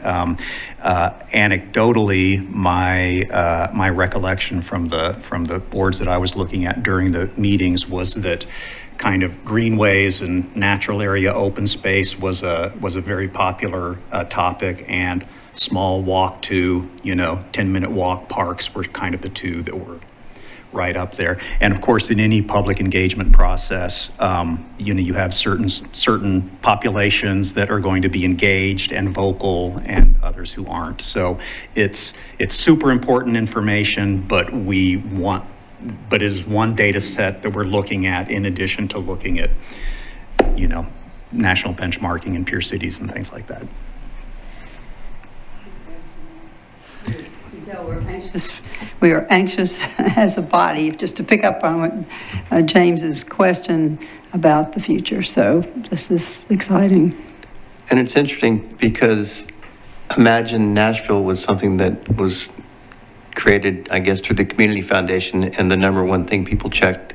H: anecdotally, my recollection from the boards that I was looking at during the meetings was that kind of greenways and natural area open space was a very popular topic, and small walk to 10-minute walk parks were kind of the two that were right up there. And of course, in any public engagement process, you have certain populations that are going to be engaged and vocal, and others who aren't. So it's super important information, but it is one data set that we're looking at in addition to looking at, national benchmarking in peer cities and things like that.
A: We are anxious as a body, just to pick up on what James's question about the future. So this is exciting.
D: And it's interesting because imagine Nashville was something that was created, I guess, through the community foundation, and the number one thing people checked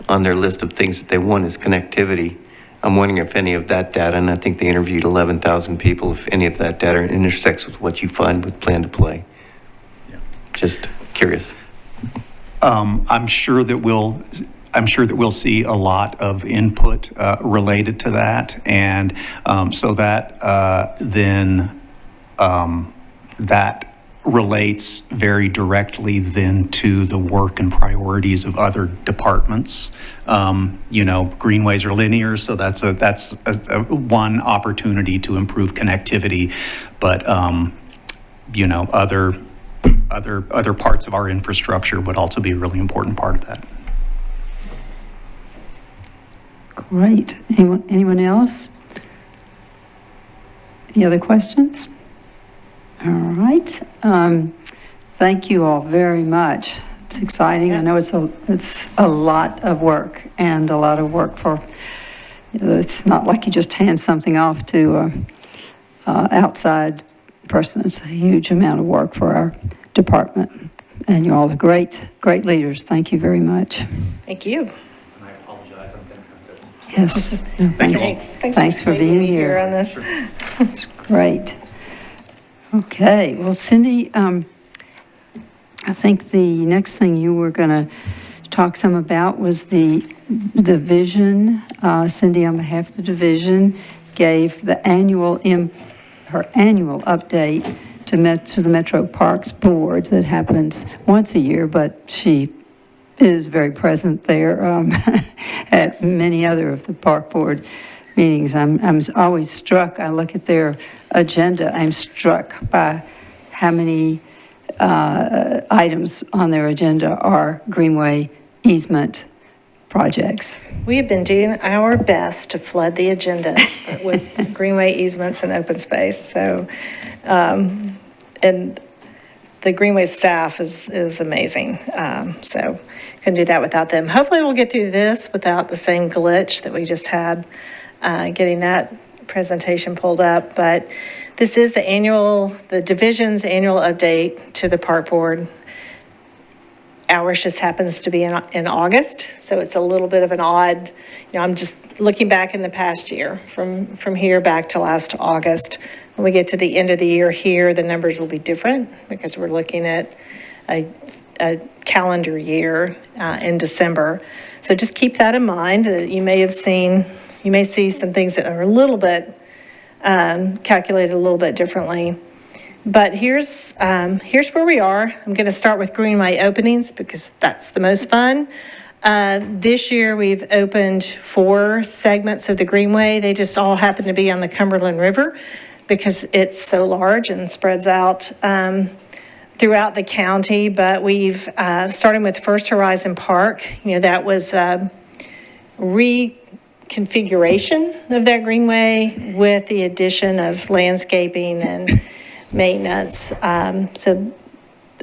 D: on their list of things that they want is connectivity. I'm wondering if any of that data, and I think they interviewed 11,000 people, if any of that data intersects with what you find with Plan to Play. Yeah. Just curious.
H: I'm sure that we'll see a lot of input related to that, and so that then that relates very directly then to the work and priorities of other departments. Greenways are linear, so that's a one opportunity to improve connectivity, but other parts of our infrastructure would also be a really important part of that.
A: Great. Anyone else? Any other questions? All right. Thank you all very much. It's exciting. I know it's a lot of work, and a lot of work for, it's not like you just hand something off to an outside person. It's a huge amount of work for our department. And you all are great leaders. Thank you very much.
B: thank you.
H: And I apologize, I'm going to have to.
A: Yes. No, thanks for being
B: me
A: here.
B: on this.
A: It's great. Okay, well, Cindy, I think the next thing you were going to talk some about was the division. Cindy, on behalf of the division, gave the her annual update to the Metro Parks Board that happens once a year, but she is very present there at many other of the Park Board meetings. I'm always struck, I look at their agenda, I'm struck by how many items on their agenda are Greenway easement projects.
B: We have been doing our best to flood the agendas with Greenway easements and open space. So, and the Greenway staff is amazing. So couldn't do that without them. Hopefully we'll get through this without the same glitch that we just had getting that presentation pulled up, but this is the division's annual update to the park board. Ours just happens to be in August, so it's a little bit of an odd, I'm just looking back in the past year, from here back to last August. When we get to the end of the year here, the numbers will be different because we're looking at a calendar year in December. So just keep that in mind, that you may see some things that are a little bit calculated a little bit differently. But here's where we are. I'm going to start with Greenway openings because that's the most fun. This year we've opened 4 segments of the Greenway. They just all happen to be on the Cumberland River because it's so large and spreads out throughout the county. But we've, starting with First Horizon Park, that was reconfiguration of that Greenway with the addition of landscaping and maintenance. So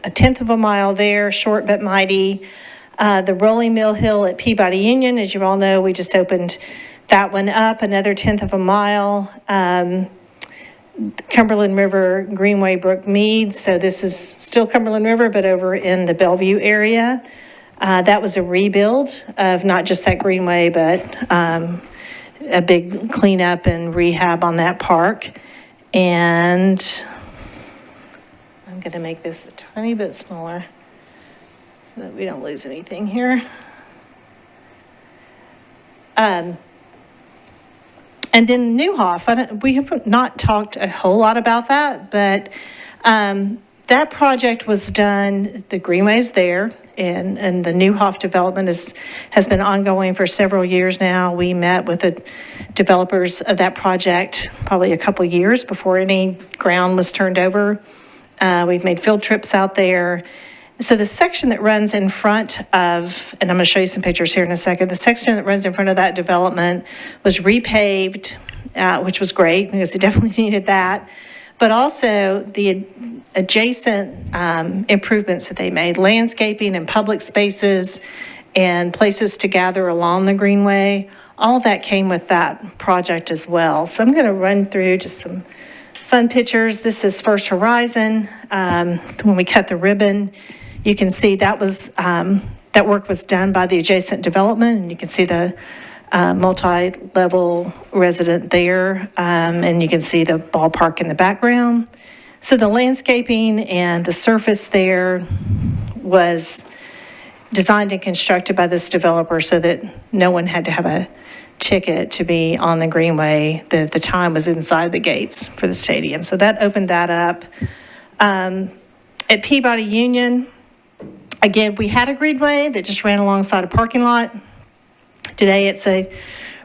B: 1/10 of a mile there, short but mighty. The Rolling Mill Hill at Peabody Union, as you all know, we just opened that one up, another 1/10 of a mile. Cumberland River Greenway Brook Mead, so this is still Cumberland River, but over in the Bellevue area. That was a rebuild of not just that Greenway, but a big cleanup and rehab on that park. And I'm going to make this a tiny bit smaller so that we don't lose anything here. And then Newhoff, we have not talked a whole lot about that, but that project was done, the Greenway's there, and the Newhoff development has been ongoing for several years now. We met with the developers of that project probably a couple years before any ground was turned over. We've made field trips out there. So the section that runs in front of, and I'm going to show you some pictures here in a second, the section that runs in front of that development was repaved, which was great because it definitely needed that. But also the adjacent improvements that they made, landscaping and public spaces and places to gather along the Greenway, all of that came with that project as well. So I'm going to run through just some fun pictures. This is First Horizon. When we cut the ribbon, you can see that was that work was done by the adjacent development, and you can see the multi-level resident there, and you can see the ballpark in the background. So the landscaping and the surface there was designed and constructed by this developer so that no one had to have a ticket to be on the Greenway. The time was inside the gates for the stadium. So that opened that up. At Peabody Union, again, we had a Greenway that just ran alongside a parking lot. Today, it's a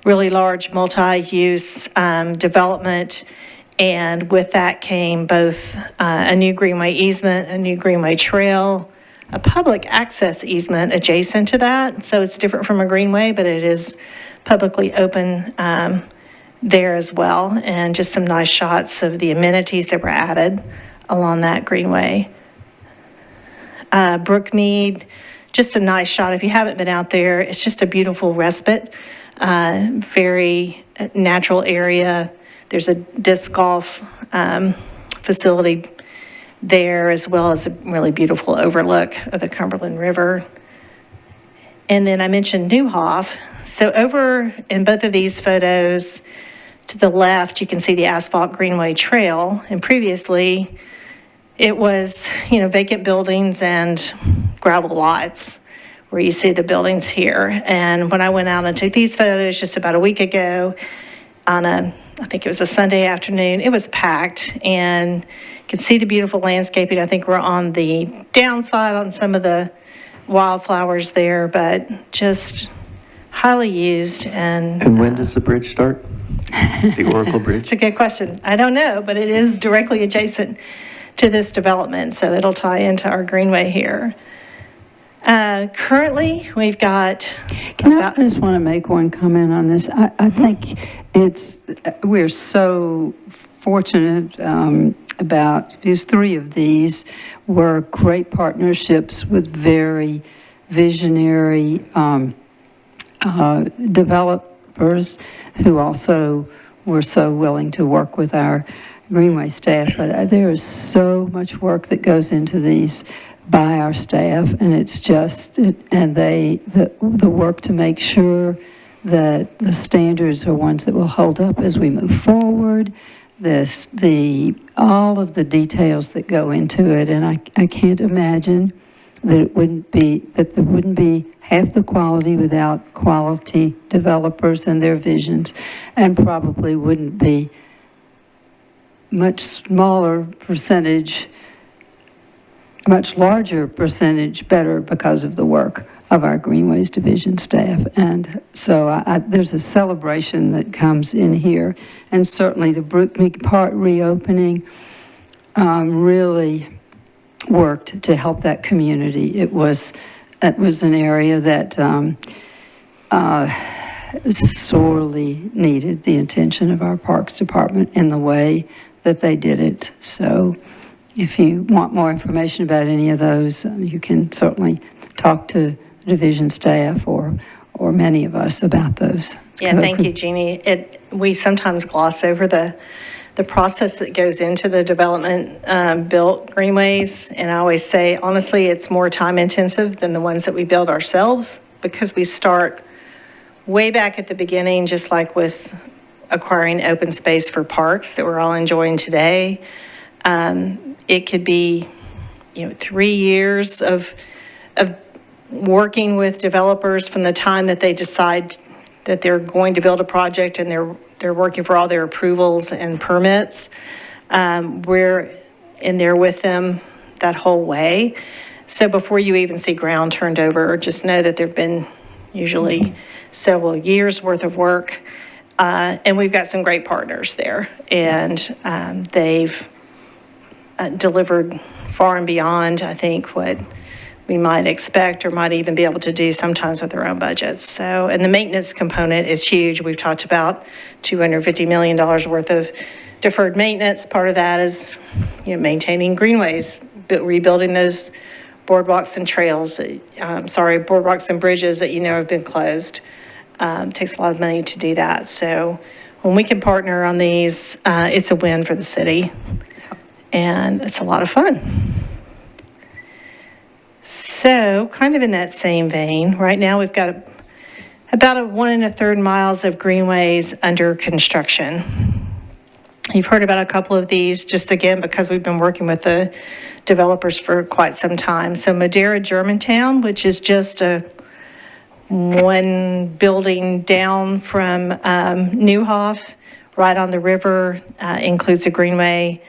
B: really large multi-use development, and with that came both a new Greenway easement, a new Greenway trail, a public access easement adjacent to that. So it's different from a Greenway, but it is publicly open there as well, and just some nice shots of the amenities that were added along that Greenway. Brookmead, just a nice shot. If you haven't been out there, it's just a beautiful respite, very natural area. There's a disc golf facility there, as well as a really beautiful overlook of the Cumberland River. And then I mentioned Newhoff. So over in both of these photos, to the left, you can see the asphalt Greenway Trail. And previously, it was, vacant buildings and gravel lots where you see the buildings here. And when I went out and took these photos just about a week ago on I think it was a Sunday afternoon, it was packed, and you can see the beautiful landscaping. I think we're on the downside on some of the wildflowers there, but just highly used.
D: And when does the bridge start? The Oracle Bridge?
B: It's a good question. I don't know, but it is directly adjacent to this development, so it'll tie into our Greenway here. Currently, we've got
A: I just want to make one comment on this. I think we're so fortunate about these 3 of these were great partnerships with very visionary developers who also were so willing to work with our Greenway staff. But there is so much work that goes into these by our staff, and it's just, and the work to make sure that the standards are ones that will hold up as we move forward. All of the details that go into it, and I can't imagine that there wouldn't be half the quality without quality developers and their visions, and probably wouldn't be much larger percentage better because of the work of our Greenways division staff. And so there's a celebration that comes in here. And certainly the Brookmead Park reopening really worked to help that community. It was an area that sorely needed the attention of our Parks Department in the way that they did it. So if you want more information about any of those, you can certainly talk to the division staff or many of us about those.
B: Yeah, thank you, Jeannie. We sometimes gloss over the process that goes into the development built Greenways, and I always say, honestly, it's more time intensive than the ones that we build ourselves, because we start way back at the beginning, just like with acquiring open space for parks that we're all enjoying today. It could be, 3 years of working with developers from the time that they decide that they're going to build a project and they're working for all their approvals and permits. We're in there with them that whole way. So before you even see ground turned over, just know that there've been usually several years worth of work. And we've got some great partners there, and they've delivered far and beyond, I think, what we might expect or might even be able to do sometimes with their own budgets. So, and the maintenance component is huge. We've talked about $250 million worth of deferred maintenance. Part of that is, maintaining greenways, rebuilding those boardwalks and trails, boardwalks and bridges that have been closed. It takes a lot of money to do that. So when we can partner on these, it's a win for the city, and it's a lot of fun. So kind of in that same vein, right now we've got about 1 1/3 miles of greenways under construction. You've heard about a couple of these, just again, because we've been working with the developers for quite some time. So Madera Germantown, which is just one building down from Newhoff, right on the river, includes a greenway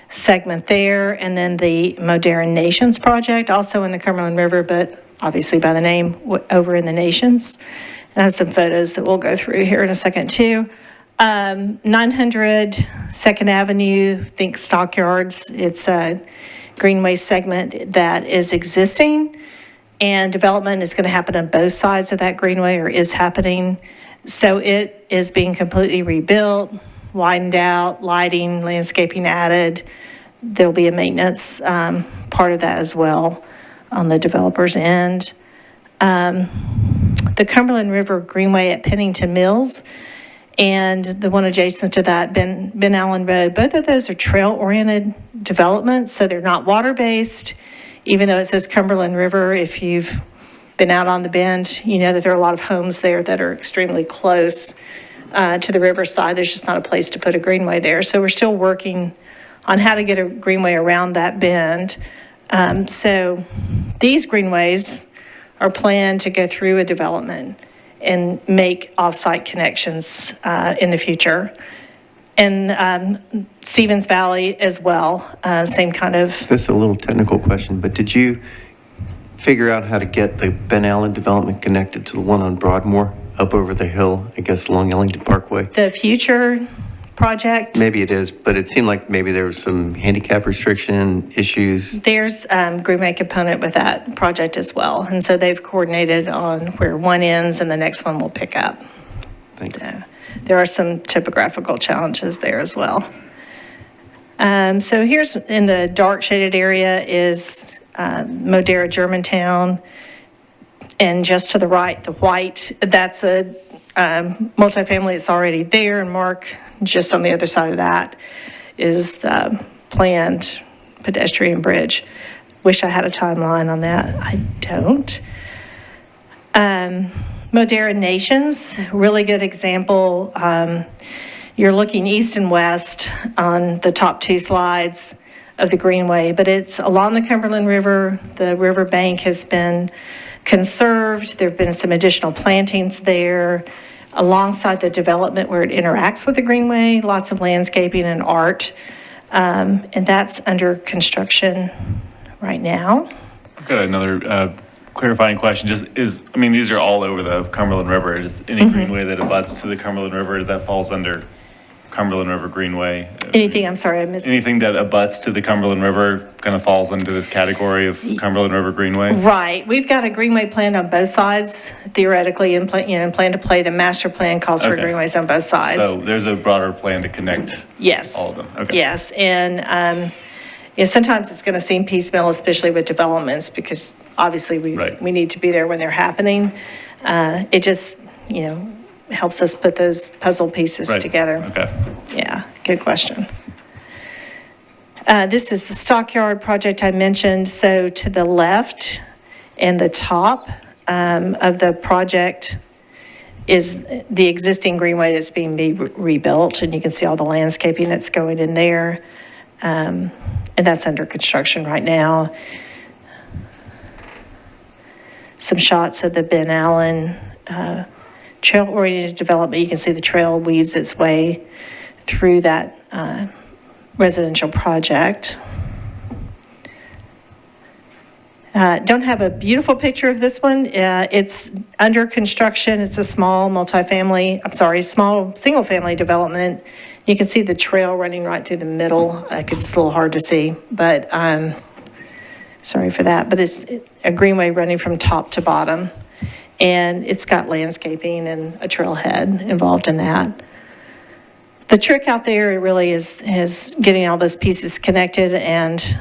B: segment there. And then the Modern Nations project, also in the Cumberland River, but obviously by the name over in the Nations. And I have some photos that we'll go through here in a second too. 900 2nd Avenue, think Stockyards. It's a greenway segment that is existing, and development is going to happen on both sides of that greenway, or is happening. So it is being completely rebuilt, widened out, lighting, landscaping added. There'll be a maintenance part of that as well on the developer's end. The Cumberland River Greenway at Pennington Mills and the one adjacent to that, Ben Allen Road, both of those are trail-oriented developments, so they're not water-based. Even though it says Cumberland River, if you've been out on the bend, you know that there are a lot of homes there that are extremely close to the riverside. There's just not a place to put a greenway there. So we're still working on how to get a greenway around that bend. So these greenways are planned to go through a development and make off-site connections in the future. And Stevens Valley as well, same kind of.
D: This is a little technical question, but did you figure out how to get the Ben Allen development connected to the one on Broadmoor up over the hill, I guess along Ellington Parkway?
B: The future project?
D: Maybe it is, but it seemed like maybe there was some handicap restriction issues.
B: There's greenway component with that project as well. And so they've coordinated on where one ends and the next one will pick up.
D: Thanks.
B: So there are some topographical challenges there as well. So here's in the dark shaded area is Modera Germantown. And just to the right, the white, that's a multifamily that's already there, and Mark, just on the other side of that, is the planned pedestrian bridge. Wish I had a timeline on that. I don't. Modera Nations, really good example. You're looking east and west on the top two slides of the Greenway, but it's along the Cumberland River. The river bank has been conserved. There have been some additional plantings there alongside the development where it interacts with the Greenway, lots of landscaping and art. And that's under construction right now.
F: I've got another clarifying question. These are all over the Cumberland River. Is any greenway that abuts to the Cumberland River, that falls under Cumberland River Greenway?
B: Anything, I'm sorry, I missed.
F: Anything that abuts to the Cumberland River kind of falls into this category of Cumberland River Greenway?
B: Right. We've got a greenway planned on both sides, theoretically, and plan to play. The master plan calls for
F: Okay.
B: greenways on both sides.
F: So there's a broader plan to connect
B: Yes.
F: all of them? Okay.
B: Yes, and sometimes it's going to seem piecemeal, especially with developments, because obviously
F: Right.
B: we need to be there when they're happening. It just, helps us put those puzzle pieces
F: Right.
B: together.
F: Okay.
B: Yeah, good question. This is the Stockyard project I mentioned. So to the left and the top of the project is the existing greenway that's being rebuilt, and you can see all the landscaping that's going in there. And that's under construction right now. Some shots of the Ben Allen trail-oriented development. You can see the trail weaves its way through that residential project. Don't have a beautiful picture of this one. It's under construction. It's a small single-family development. You can see the trail running right through the middle. It's a little hard to see, but sorry for that. But it's a greenway running from top to bottom, and it's got landscaping and a trailhead involved in that. The trick out there really is getting all those pieces connected and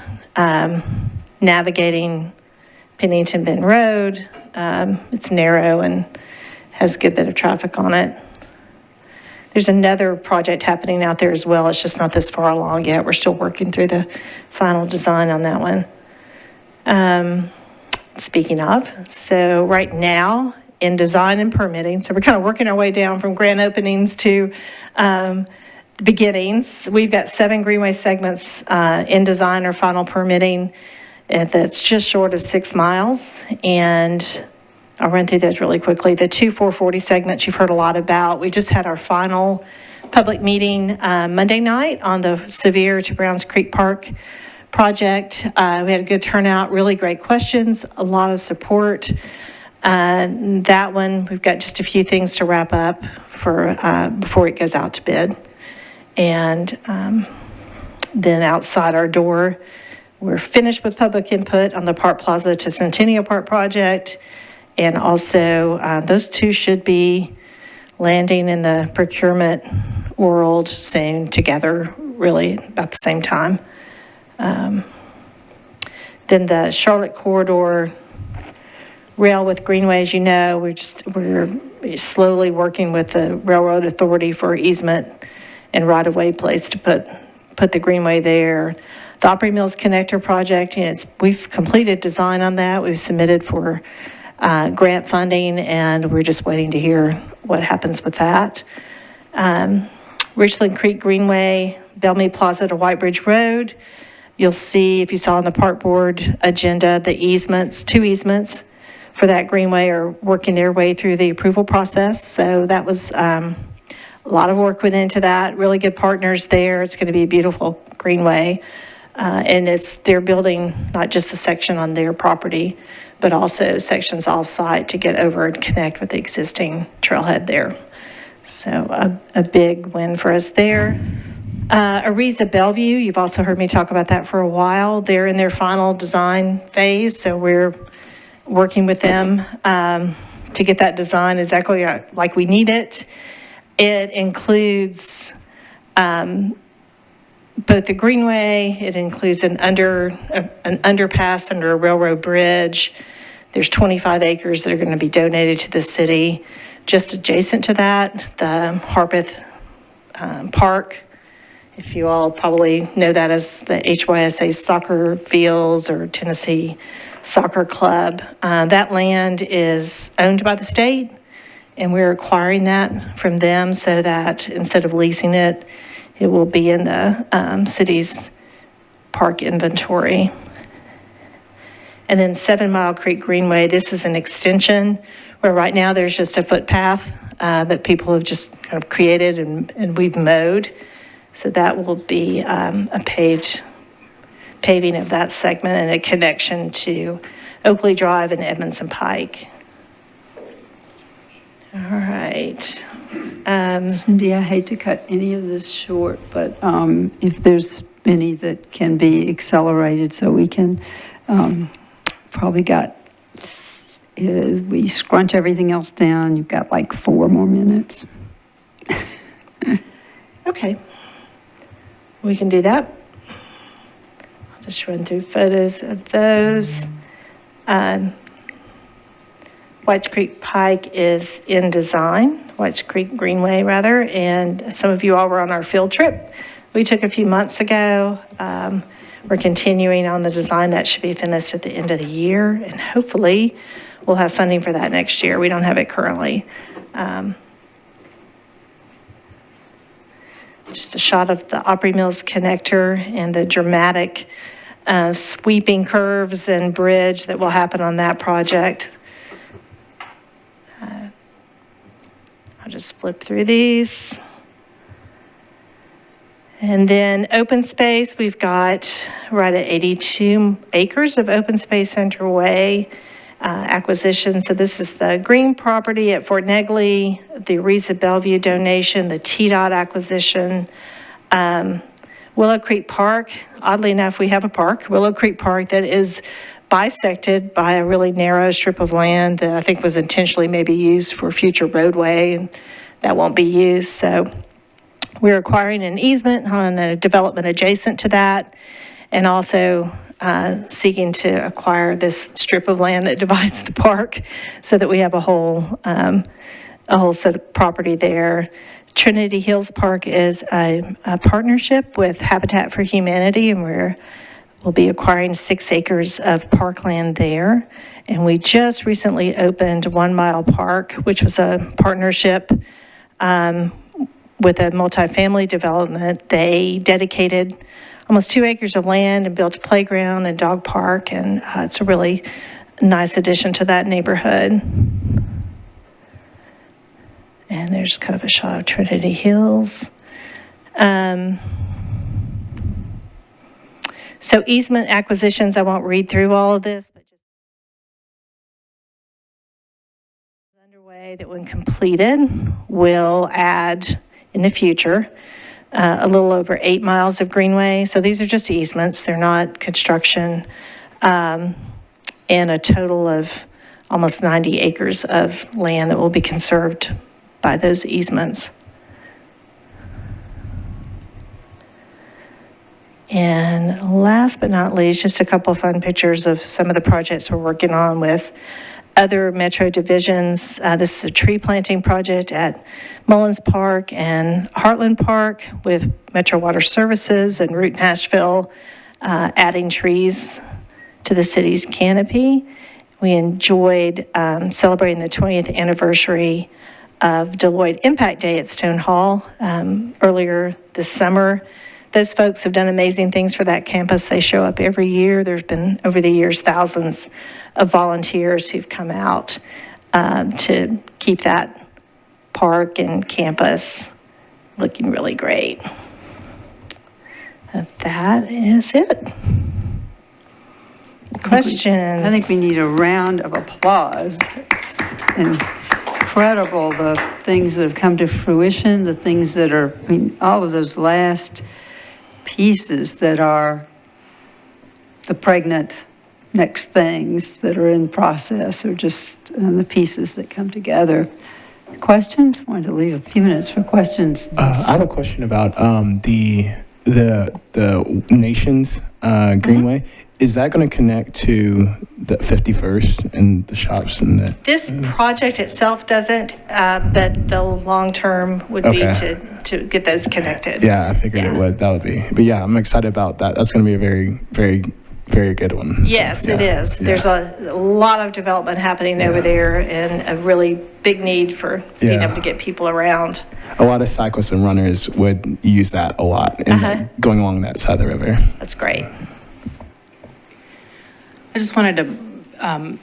B: navigating Pennington Bend Road. It's narrow and has a good bit of traffic on it. There's another project happening out there as well. It's just not this far along yet. We're still working through the final design on that one. Speaking of, so right now in design and permitting, so we're kind of working our way down from grand openings to beginnings. We've got 7 greenway segments in design or final permitting. That's just short of 6 miles, and I'll run through those really quickly. The 2 440 segments you've heard a lot about. We just had our final public meeting Monday night on the Sevier to Browns Creek Park project. We had a good turnout, really great questions, a lot of support. That one, we've got just a few things to wrap up for before it goes out to bid. And then outside our door, we're finished with public input on the Park Plaza to Centennial Park project. And also, those two should be landing in the procurement world soon together, really about the same time. Then the Charlotte Corridor rail with Greenways, we're slowly working with the Railroad Authority for easement and right-of-way place to put the Greenway there. The Opry Mills Connector project, we've completed design on that. We've submitted for grant funding, and we're just waiting to hear what happens with that. Richland Creek Greenway, Bellmead Plaza to White Bridge Road. You'll see, if you saw on the park board agenda, the easements, 2 easements for that greenway are working their way through the approval process. So that was a lot of work went into that. Really good partners there. It's going to be a beautiful greenway. And they're building not just a section on their property, but also sections off-site to get over and connect with the existing trailhead there. So a big win for us there. Ariza Bellevue, you've also heard me talk about that for a while. They're in their final design phase, so we're working with them to get that design exactly like we need it. It includes both the greenway, it includes an underpass under a railroad bridge. There's 25 acres that are going to be donated to the city just adjacent to that, the Harpeth Park. If you all probably know that as the HYSA soccer fields or Tennessee Soccer Club. That land is owned by the state, and we're acquiring that from them so that instead of leasing it, it will be in the city's park inventory. And then 7 Mile Creek Greenway, this is an extension where right now there's just a footpath that people have just kind of created and we've mowed. So that will be a paving of that segment and a connection to Oakley Drive and Edmondson Pike. All right.
A: Cindy, I hate to cut any of this short, but if there's any that can be accelerated so we can probably got, we scrunch everything else down, you've got like 4 more minutes.
B: Okay. We can do that. I'll just run through photos of those. Whites Creek Pike is in design, Whites Creek Greenway rather, and some of you all were on our field trip we took a few months ago. We're continuing on the design. That should be finished at the end of the year, and hopefully we'll have funding for that next year. We don't have it currently. Just a shot of the Opry Mills connector and the dramatic sweeping curves and bridge that will happen on that project. I'll just flip through these. And then open space, we've got right at 82 acres of open space underway. Acquisition. So this is the green property at Fort Negley, the Ariza Bellevue donation, the TDOT acquisition. Willow Creek Park, oddly enough, we have a park, Willow Creek Park, that is bisected by a really narrow strip of land that I think was intentionally maybe used for future roadway, and that won't be used. So we're acquiring an easement on a development adjacent to that, and also seeking to acquire this strip of land that divides the park so that we have a whole set of property there. Trinity Hills Park is a partnership with Habitat for Humanity, and we'll be acquiring 6 acres of parkland there. And we just recently opened 1 Mile Park, which was a partnership with a multifamily development. They dedicated almost 2 acres of land and built a playground and dog park, and it's a really nice addition to that neighborhood. And there's kind of a shot of Trinity Hills. So easement acquisitions, I won't read through all of this, but just underway that when completed will add in the future a little over 8 miles of greenway. So these are just easements. They're not construction. And a total of almost 90 acres of land that will be conserved by those easements. And last but not least, just a couple fun pictures of some of the projects we're working on with other Metro divisions. This is a tree planting project at Mullins Park and Heartland Park with Metro Water Services and Route Nashville, adding trees to the city's canopy. We enjoyed celebrating the 20th anniversary of Deloitte Impact Day at Stone Hall earlier this summer. Those folks have done amazing things for that campus. They show up every year. There's been, over the years, thousands of volunteers who've come out to keep that park and campus looking really great. That is it. Questions?
A: I think we need a round of applause. It's incredible, the things that have come to fruition, the things that are, I mean, all of those last pieces that are the pregnant next things that are in process, or just the pieces that come together. Questions? Wanted to leave a few minutes for questions.
J: I have a question about the Nations Greenway. is that going to connect to the 51st and the shops and the?
B: This project itself doesn't, but the long-term would be
J: Okay.
B: to get those connected.
J: Yeah, I figured it would. That would be. But yeah, I'm excited about that. That's going to be a very, very, very good one.
B: Yes,
J: So,
B: it
J: yeah,
B: is.
J: yeah.
B: There's a lot of development happening over there and a really big need for being
J: Yeah.
B: able to get people around.
J: A lot of cyclists and runners would use that a lot in going along that side of the river.
B: That's great.
K: I just wanted to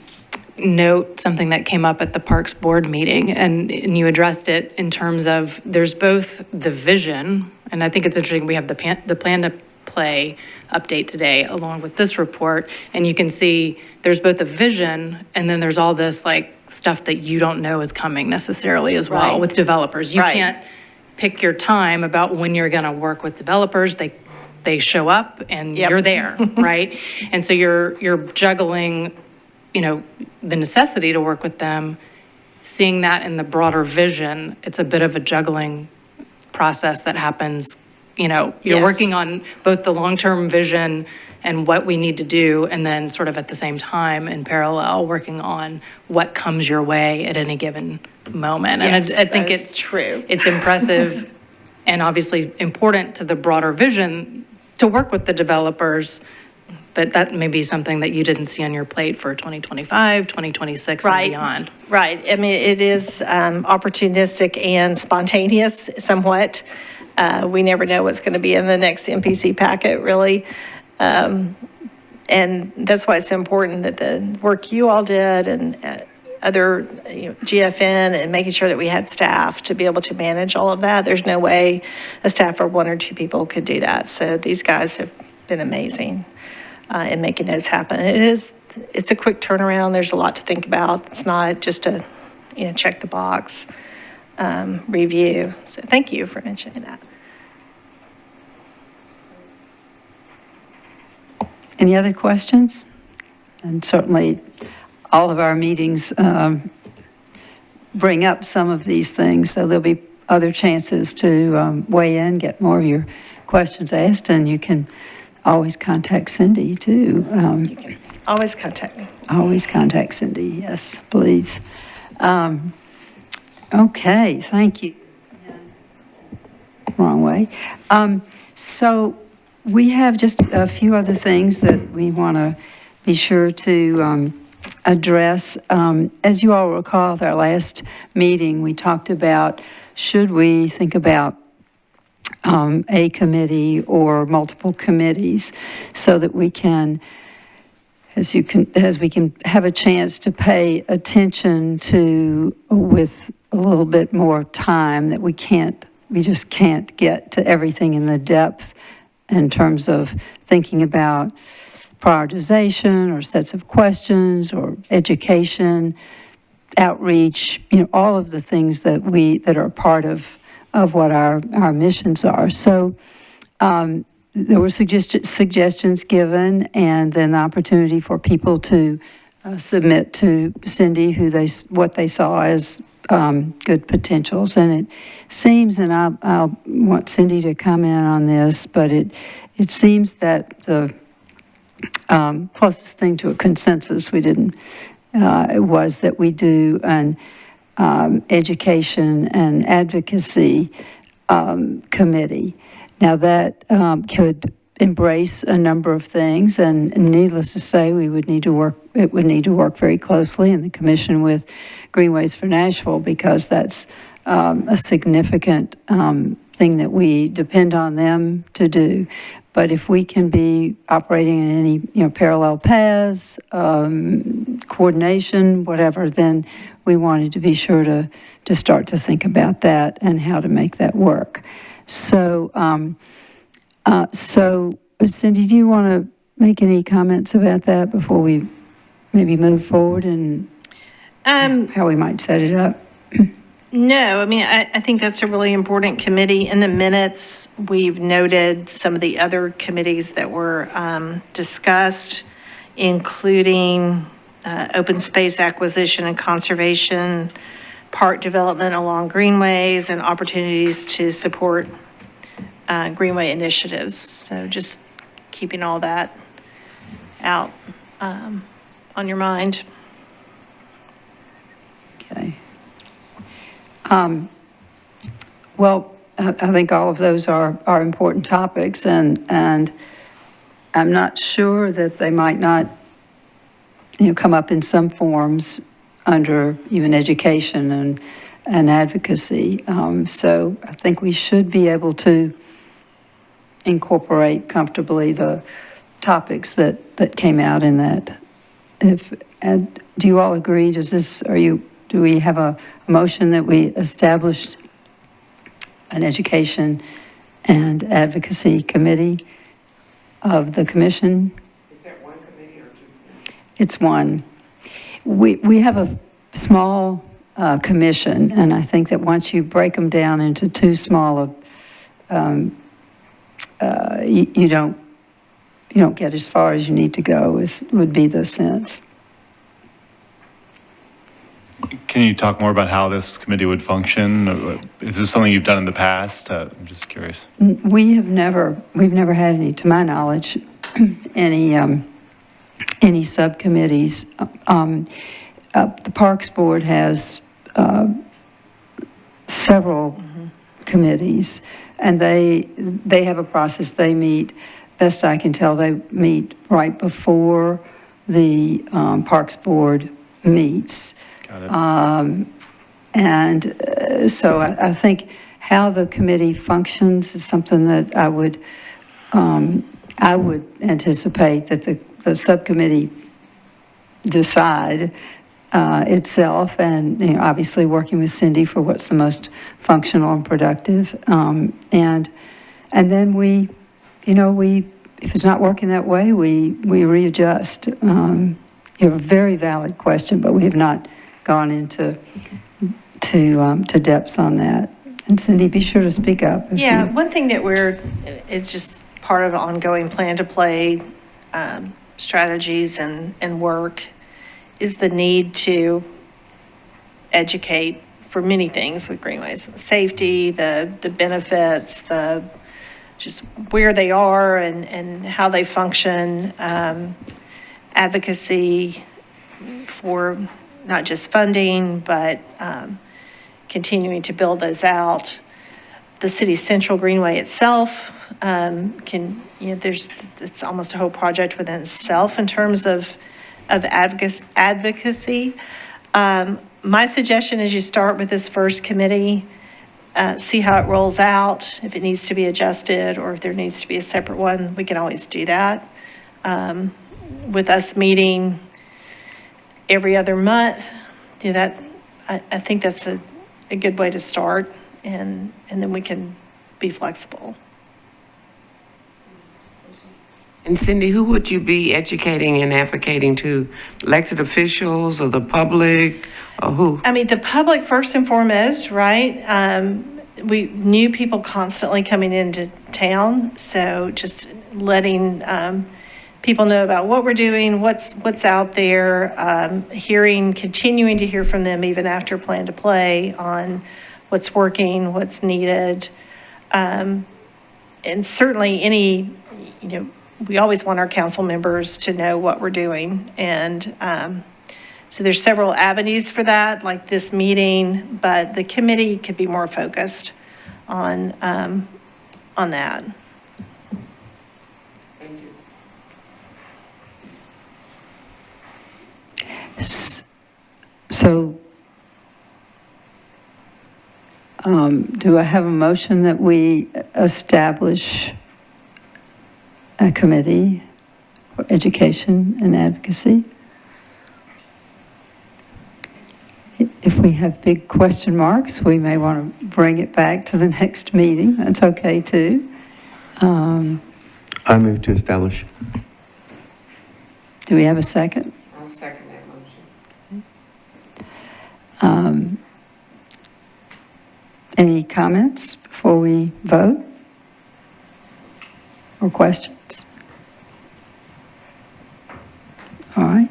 K: note something that came up at the Parks Board meeting, and you addressed it in terms of there's both the vision, and I think it's interesting, we have the plan to play update today along with this report, and you can see there's both a vision and then there's all this like stuff that you don't know is coming necessarily as well
B: Right.
K: with developers. You
B: Right.
K: can't pick your time about when you're going to work with developers. They show up and
B: Yep.
K: you're there, right? And so you're juggling, the necessity to work with them, seeing that in the broader vision. It's a bit of a juggling process that happens. You're
B: Yes.
K: working on both the long-term vision and what we need to do, and then sort of at the same time in parallel, working on what comes your way at any given moment. And
B: Yes,
K: I think
B: that is
K: it's
B: true.
K: It's impressive and obviously important to the broader vision to work with the developers, but that may be something that you didn't see on your plate for 2025, 2026 and
B: Right.
K: beyond.
B: Right. I mean, it is opportunistic and spontaneous somewhat. We never know what's going to be in the next MPC packet, really. And that's why it's important that the work you all did and other GFN and making sure that we had staff to be able to manage all of that. There's no way a staff of 1 or 2 people could do that. So these guys have been amazing in making those happen. It's a quick turnaround. There's a lot to think about. It's not just a, check the box review. So thank you for mentioning that.
A: Any other questions? And certainly, all of our meetings bring up some of these things, so there'll be other chances to weigh in, get more of your questions asked, and you can always contact Cindy, too.
B: You can always contact me.
A: Always contact Cindy, yes, please. Okay, thank you. Wrong way. So we have just a few other things that we want to be sure to address. As you all recall, at our last meeting, we talked about should we think about a committee or multiple committees so that we can, as we can have a chance to pay attention to with a little bit more time, that we just can't get to everything in the depth in terms of thinking about prioritization or sets of questions or education, outreach, all of the things that are part of what our missions are. So there were suggestions given, and then the opportunity for people to submit to Cindy what they saw as good potentials. And it seems, and I'll want Cindy to comment on this, but it seems that the closest thing to a consensus was that we do an education and advocacy committee. Now that could embrace a number of things, and needless to say, it would need to work very closely in the commission with Greenways for Nashville, because that's a significant thing that we depend on them to do. But if we can be operating in any parallel paths, coordination, whatever, then we wanted to be sure to start to think about that and how to make that work. So Cindy, do you want to make any comments about that before we maybe move forward and how we might set it up?
B: No, I mean, I think that's a really important committee. In the minutes, we've noted some of the other committees that were discussed, including open space acquisition and conservation, park development along greenways, and opportunities to support greenway initiatives. So just keeping all that out on your mind.
A: Okay. Well, I think all of those are important topics, and I'm not sure that they might not, come up in some forms under even education and advocacy. So I think we should be able to incorporate comfortably the topics that came out in that. And do you all agree? Do we have a motion that we established an education and advocacy committee of the commission?
C: Is that one committee or two?
A: It's one. We have a small commission, and I think that once you break them down into too small, you don't get as far as you need to go, would be the sense.
F: Can you talk more about how this committee would function? Is this something you've done in the past? I'm just curious.
A: We've never had any, to my knowledge, any subcommittees. The Parks Board has several committees, and they have a process. They meet, best I can tell, they meet right before the Parks Board meets. So I think how the committee functions is something that I would anticipate that the subcommittee decide itself, and obviously working with Cindy for what's the most functional and productive, and then we if it's not working that way, we readjust. You have a very valid question, but we have not gone into depths on that. And Cindy, be sure to speak up.
B: Yeah, one thing that it's just part of ongoing plan to play strategies and work is the need to educate for many things with Greenways. Safety, the benefits, just where they are and how they function, advocacy for not just funding, but continuing to build those out. The city's central greenway itself it's almost a whole project within itself in terms of advocacy. My suggestion is you start with this first committee, see how it rolls out. If it needs to be adjusted or if there needs to be a separate one, we can always do that. With us meeting every other month, do that. I think that's a good way to start, and then we can be flexible.
C: And Cindy, who would you be educating and advocating to? Elected officials or the public, or who?
B: I mean, the public first and foremost, right? We new people constantly coming into town, so just letting people know about what we're doing, what's out there, continuing to hear from them even after Plan to Play on what's working, what's needed. And certainly we always want our council members to know what we're doing. And so there's several avenues for that, like this meeting, but the committee could be more focused on that.
C: Thank you.
A: So, do I have a motion that we establish a committee for education and advocacy? If we have big question marks, we may want to bring it back to the next meeting. That's okay, too.
D: I move to establish.
A: Do we have a second?
C: I'll second that motion.
A: Any comments before we vote? Or questions? All right.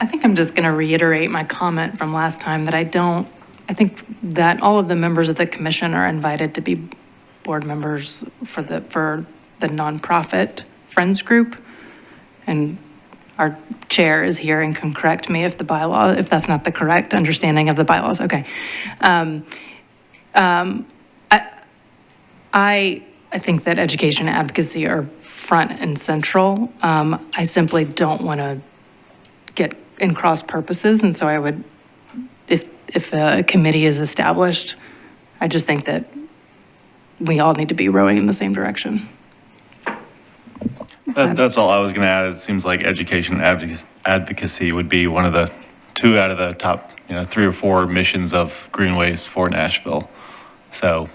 K: I think I'm just going to reiterate my comment from last time that I think that all of the members of the commission are invited to be board members for the nonprofit Friends Group. And our chair is here and can correct me if the bylaw, if that's not the correct understanding of the bylaws. Okay. I think that education and advocacy are front and central. I simply don't want to get in cross purposes, and so I would, if a committee is established, I just think that we all need to be rowing in the same direction.
F: That's all I was going to add. It seems like education and advocacy would be one of the 2 out of the top, 3 or 4 missions of Greenways for Nashville. So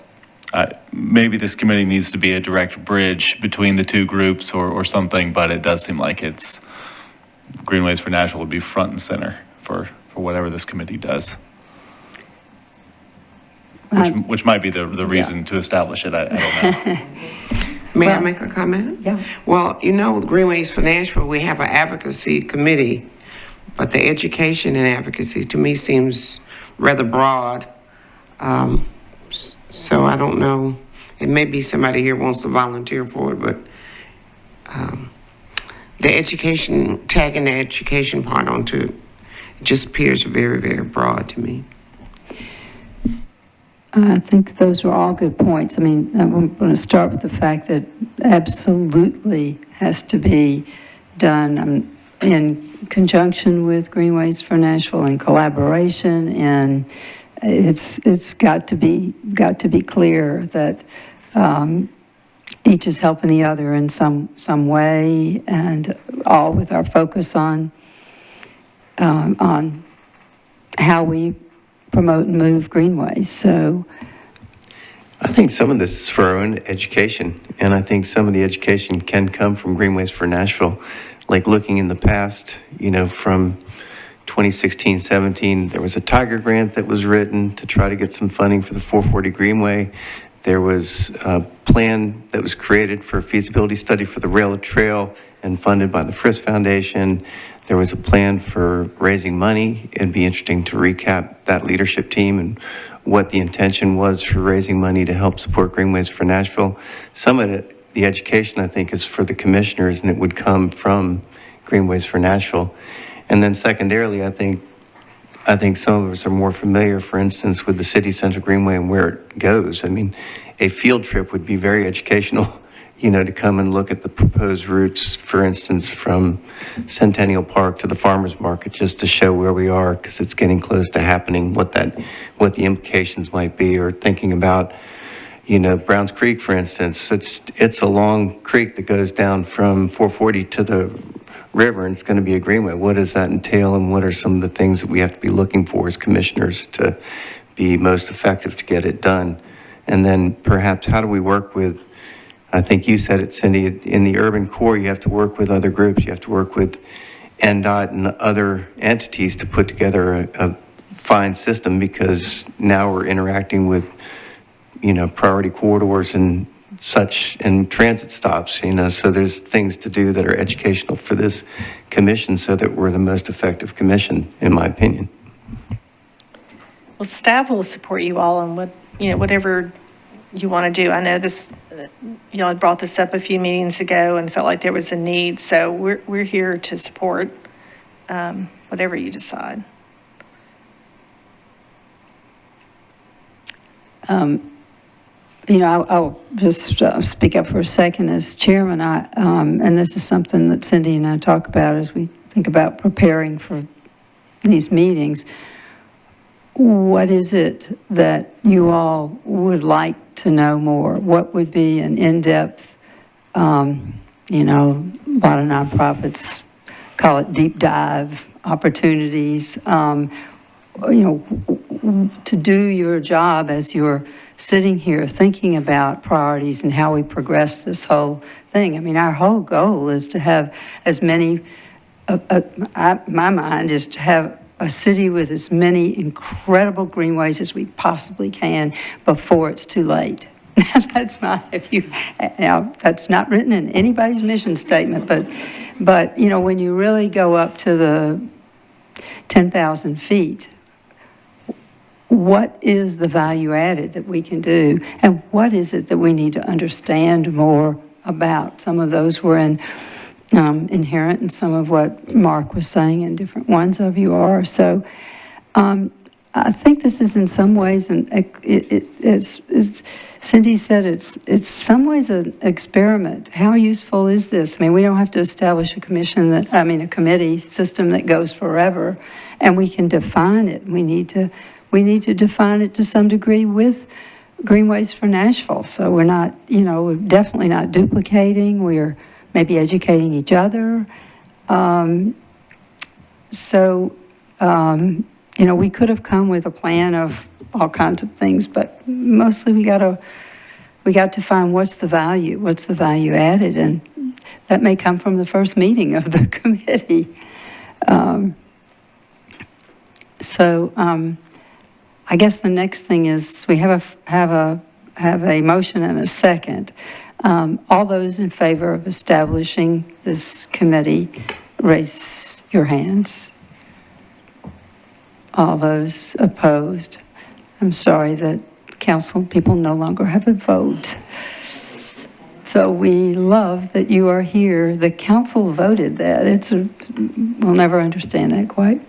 F: maybe this committee needs to be a direct bridge between the 2 groups or something, but it does seem like it's Greenways for Nashville would be front and center for whatever this committee does. Which might be the reason to establish it. I don't know.
C: May I make a comment?
A: Yeah.
C: Well, with Greenways for Nashville, we have an advocacy committee, but the education and advocacy to me seems rather broad. So I don't know. It may be somebody here wants to volunteer for it, but the education, tagging the education part onto it just appears very, very broad to me.
A: I think those are all good points. I mean, I'm going to start with the fact that absolutely has to be done in conjunction with Greenways for Nashville, in collaboration, and it's got to be clear that each is helping the other in some way, and all with our focus on how we promote and move Greenways. So
D: I think some of this is for our own education, and I think some of the education can come from Greenways for Nashville. Like looking in the past, from 2016-17, there was a Tiger grant that was written to try to get some funding for the 440 Greenway. There was a plan that was created for a feasibility study for the rail trail and funded by the Frist Foundation. There was a plan for raising money. It'd be interesting to recap that leadership team and what the intention was for raising money to help support Greenways for Nashville. Some of it, the education, I think, is for the commissioners, and it would come from Greenways for Nashville. And then secondarily, I think some of us are more familiar, for instance, with the City Central Greenway and where it goes. I mean, a field trip would be very educational, to come and look at the proposed routes, for instance, from Centennial Park to the farmers market, just to show where we are, because it's getting close to happening, what the implications might be, or thinking about, Browns Creek, for instance. It's a long creek that goes down from 440 to the river, and it's going to be a greenway. What does that entail, and what are some of the things that we have to be looking for as commissioners to be most effective to get it done? And then perhaps how do we work with, I think you said it, Cindy, in the urban core, you have to work with other groups. You have to work with NDOT and other entities to put together a fine system, because now we're interacting with, priority corridors and such, and transit stops, so there's things to do that are educational for this commission so that we're the most effective commission, in my opinion.
B: Well, staff will support you all on whatever you want to do. I know y'all had brought this up a few meetings ago and felt like there was a need, so we're here to support whatever you decide.
A: I'll just speak up for a second as chairman. And this is something that Cindy and I talk about as we think about preparing for these meetings. What is it that you all would like to know more? What would be an in-depth, a lot of nonprofits call it deep dive opportunities, to do your job as you're sitting here thinking about priorities and how we progress this whole thing. I mean, our whole goal is to have as many, my mind is to have a city with as many incredible greenways as we possibly can before it's too late. That's that's not written in anybody's mission statement, but when you really go up to the 10,000 feet, what is the value added that we can do, and what is it that we need to understand more about? Some of those were in inherent in some of what Mark was saying, and different ones of you are. So I think this is in some ways, as Cindy said, it's some ways an experiment. How useful is this? I mean, we don't have to establish a committee system that goes forever, and we can define it. We need to define it to some degree with Greenways for Nashville. So we're not, we're definitely not duplicating. We're maybe educating each other. We could have come with a plan of all kinds of things, but mostly we got to find what's the value added, and that may come from the first meeting of the committee. I guess the next thing is we have a motion and a second. All those in favor of establishing this committee, raise your hands. All those opposed? I'm sorry that council people no longer have a vote. So we love that you are here. The council voted that. We'll never understand that quite.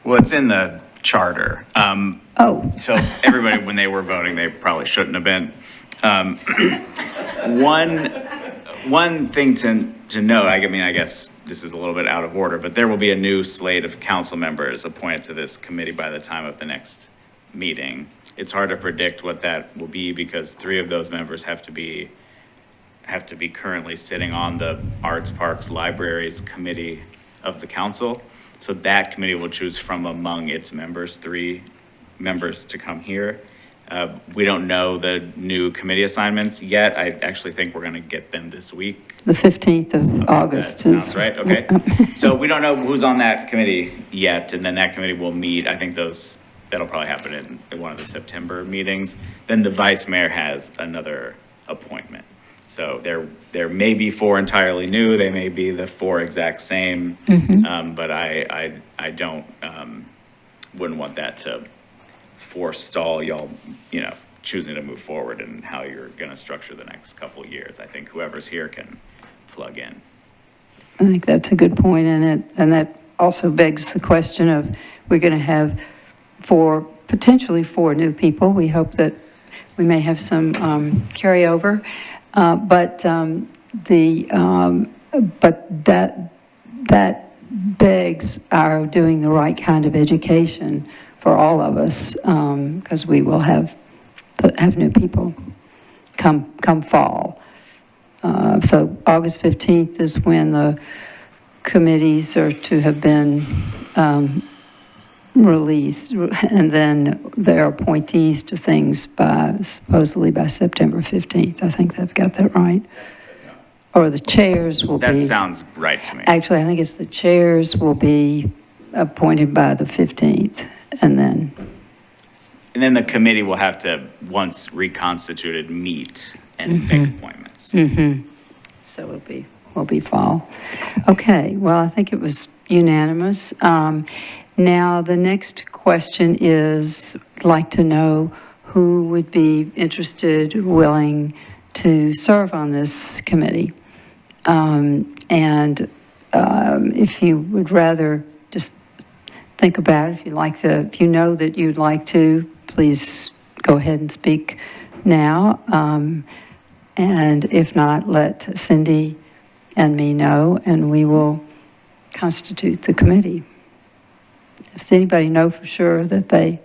L: Well, it's in the charter. So everybody, when they were voting, they probably shouldn't have been. One thing to note, I guess this is a little bit out of order, but there will be a new slate of council members appointed to this committee by the time of the next meeting. It's hard to predict what that will be because 3 of those members have to be currently sitting on the Arts, Parks, Libraries Committee of the council. So that committee will choose from among its members 3 members to come here. We don't know the new committee assignments yet. I actually think we're going to get them this week.
A: The 15th of August.
L: That sounds right. Okay. So we don't know who's on that committee yet, and then that committee will meet. I think that'll probably happen in one of the September meetings. Then the vice mayor has another appointment. So there may be 4 entirely new. They may be the 4 exact same. But I wouldn't want that to forestall y'all, choosing to move forward and how you're going to structure the next couple of years. I think whoever's here can plug in.
A: I think that's a good point, and that also begs the question of we're going to have potentially 4 new people. We hope that we may have some carryover, but that begs our doing the right kind of education for all of us, because we will have new people come fall. So August 15th is when the committees are to have been released, and then their appointees to things supposedly by September 15th. I think they've got that right. Or the chairs will be.
L: That sounds right to me.
A: Actually, I think it's the chairs will be appointed by the 15th, and then
L: the committee will have to, once reconstituted, meet and make appointments.
A: So will be fall. Okay, well, I think it was unanimous. Now, the next question is, I'd like to know who would be interested, willing to serve on this committee. If you would rather just think about it, if you know that you'd like to, please go ahead and speak now. And if not, let Cindy and me know, and we will constitute the committee. Does anybody know for sure that they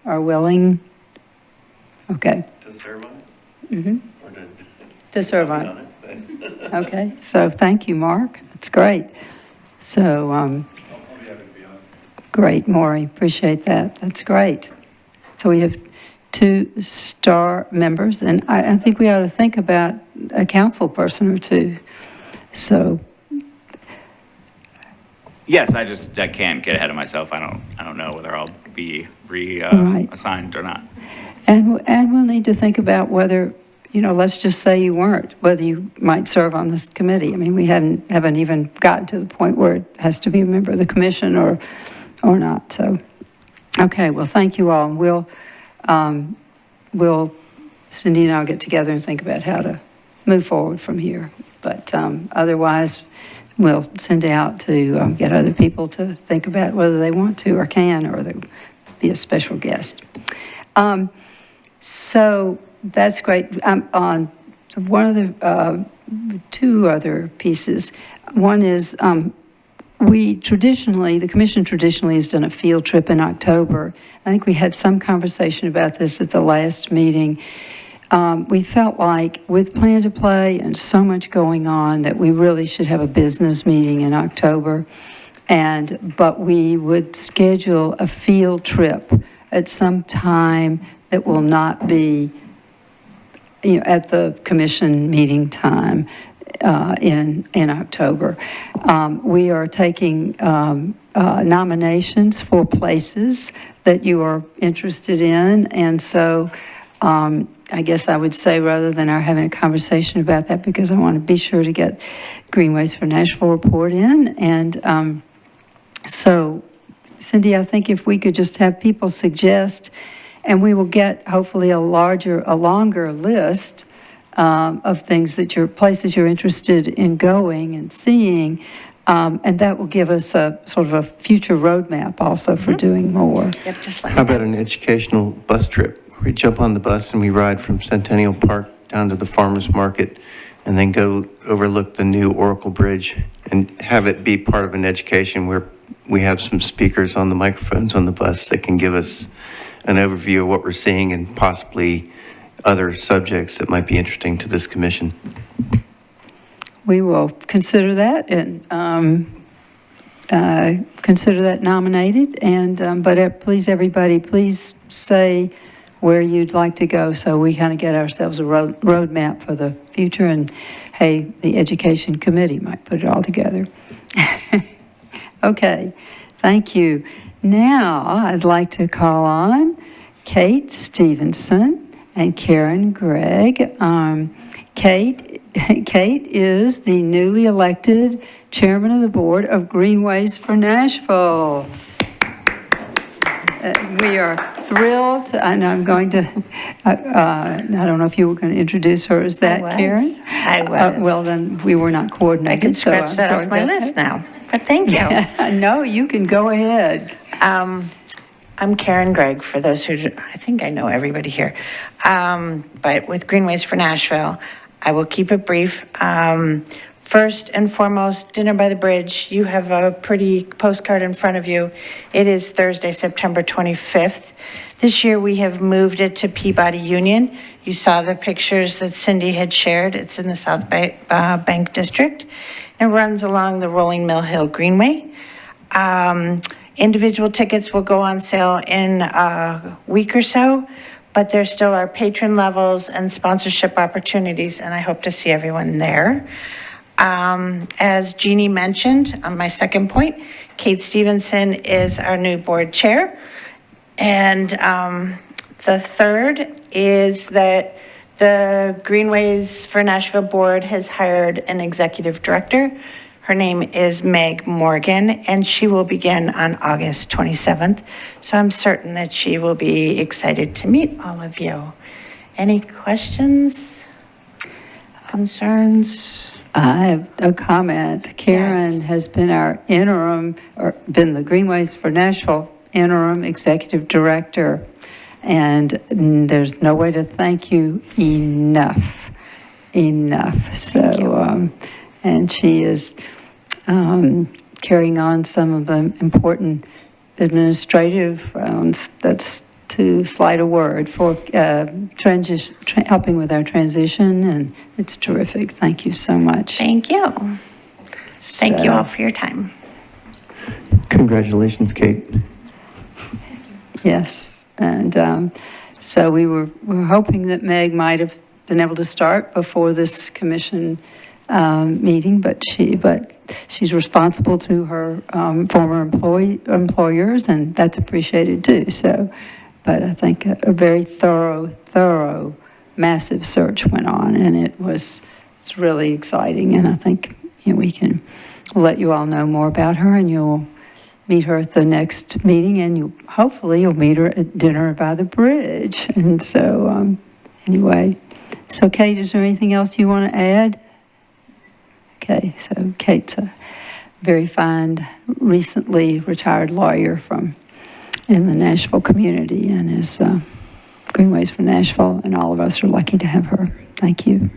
A: are willing? Okay.
D: To serve on it? Or
A: To serve on it. Okay, so thank you, Mark. That's great. So, great, Maury, appreciate that. That's great. So we have 2 star members, and I think we ought to think about a council person or 2. So.
L: Yes, I can't get ahead of myself. I don't know whether I'll be reassigned or not.
A: And we'll need to think about whether, let's just say you weren't, whether you might serve on this committee. I mean, we haven't even gotten to the point where it has to be a member of the commission or not. So, okay, well, thank you all. And we'll Cindy and I'll get together and think about how to move forward from here. But otherwise, we'll send it out to get other people to think about whether they want to or can, or they be a special guest. So that's great. On one of the two other pieces. One is the commission traditionally has done a field trip in October. I think we had some conversation about this at the last meeting. We felt like with Plan to Play and so much going on that we really should have a business meeting in October. But we would schedule a field trip at some time that will not be, at the commission meeting time in October. We are taking nominations for places that you are interested in, and so I guess I would say, rather than our having a conversation about that, because I want to be sure to get Greenways for Nashville report in, and so Cindy, I think if we could just have people suggest, and we will get hopefully a longer list of things places you're interested in going and seeing, and that will give us a sort of a future roadmap also for doing more.
B: Yep, just let me
D: How about an educational bus trip? Where we jump on the bus and we ride from Centennial Park down to the farmer's market and then go overlook the new Oracle Bridge and have it be part of an education where we have some speakers on the microphones on the bus that can give us an overview of what we're seeing and possibly other subjects that might be interesting to this commission.
A: We will consider that and consider that nominated. And but please, everybody, please say where you'd like to go so we kind of get ourselves a roadmap for the future. And hey, the education committee might put it all together. Okay, thank you. Now I'd like to call on Kate Stevenson and Karen Gregg. Kate is the newly elected chairman of the board of Greenways for Nashville. We are thrilled, and I'm going to, I don't know if you were going to introduce her. Is that Karen?
M: I was.
A: Well, then, we were not coordinated.
M: I can
A: so I'm
M: scratch that
A: sorry
M: off my
A: about
M: list
A: that.
M: now, but thank you.
A: No, you can go ahead.
M: I'm Karen Gregg, for those who, I think I know everybody here. But with Greenways for Nashville, I will keep it brief. First and foremost, Dinner by the Bridge. You have a pretty postcard in front of you. It is Thursday, September 25th. This year we have moved it to Peabody Union. You saw the pictures that Cindy had shared. It's in the South Bank District. It runs along the Rolling Mill Hill Greenway. Individual tickets will go on sale in a week or so, but there still are patron levels and sponsorship opportunities, and I hope to see everyone there. As Jeannie mentioned, on my second point, Kate Stevenson is our new board chair. And the third is that the Greenways for Nashville board has hired an executive director. Her name is Meg Morgan, and she will begin on August 27th. So I'm certain that she will be excited to meet all of you. Any questions, concerns?
A: I have a comment. Karen
M: Yes.
A: has been our interim, or been the Greenways for Nashville interim executive director, and there's no way to thank you enough. So, and she is carrying on some of the important administrative, that's too slight a word, for helping with our transition, and it's terrific. Thank you so much.
M: Thank you. Thank you all for your time.
D: Congratulations, Kate.
A: Yes, and so we're hoping that Meg might have been able to start before this commission meeting, but she's responsible to her former employers, and that's appreciated too. So, but I think a very thorough, massive search went on, and it's really exciting. And I think we can let you all know more about her, and you'll meet her at the next meeting, and hopefully you'll meet her at Dinner by the Bridge. And so, anyway, so Kate, is there anything else you want to add? Okay, so Kate's a very fine, recently retired lawyer in the Nashville community and is Greenways for Nashville, and all of us are lucky to have her. Thank you.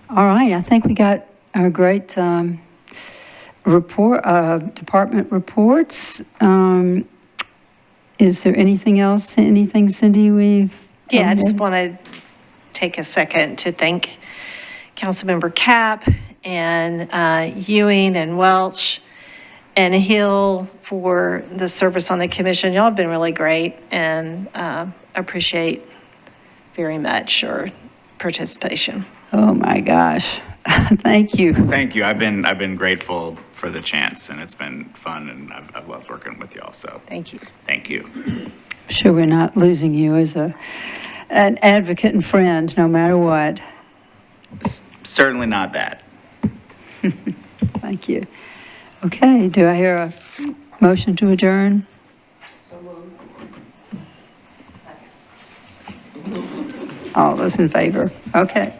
A: All right, I think we got our great department reports. Is there anything else, anything, Cindy,
B: Yeah, I just want to take a second to thank Councilmember Cap and Ewing and Welch and Hill for the service on the commission. Y'all have been really great, and appreciate very much your participation.
A: Oh my gosh, thank you.
L: Thank you. I've been grateful for the chance, and it's been fun, and I've loved working with y'all, so.
B: Thank you.
L: Thank you.
A: I'm sure we're not losing you as an advocate and friend, no matter what.
L: Certainly not that.
A: Thank you. Okay, do I hear a motion to adjourn? All those in favor? Okay.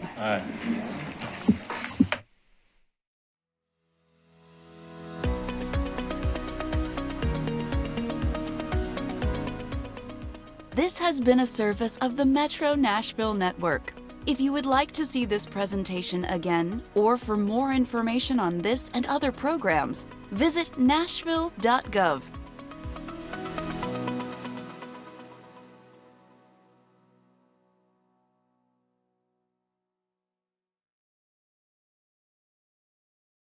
N: This has been a service of the Metro Nashville Network. If you would like to see this presentation again, or for more information on this and other programs, visit nashville.gov.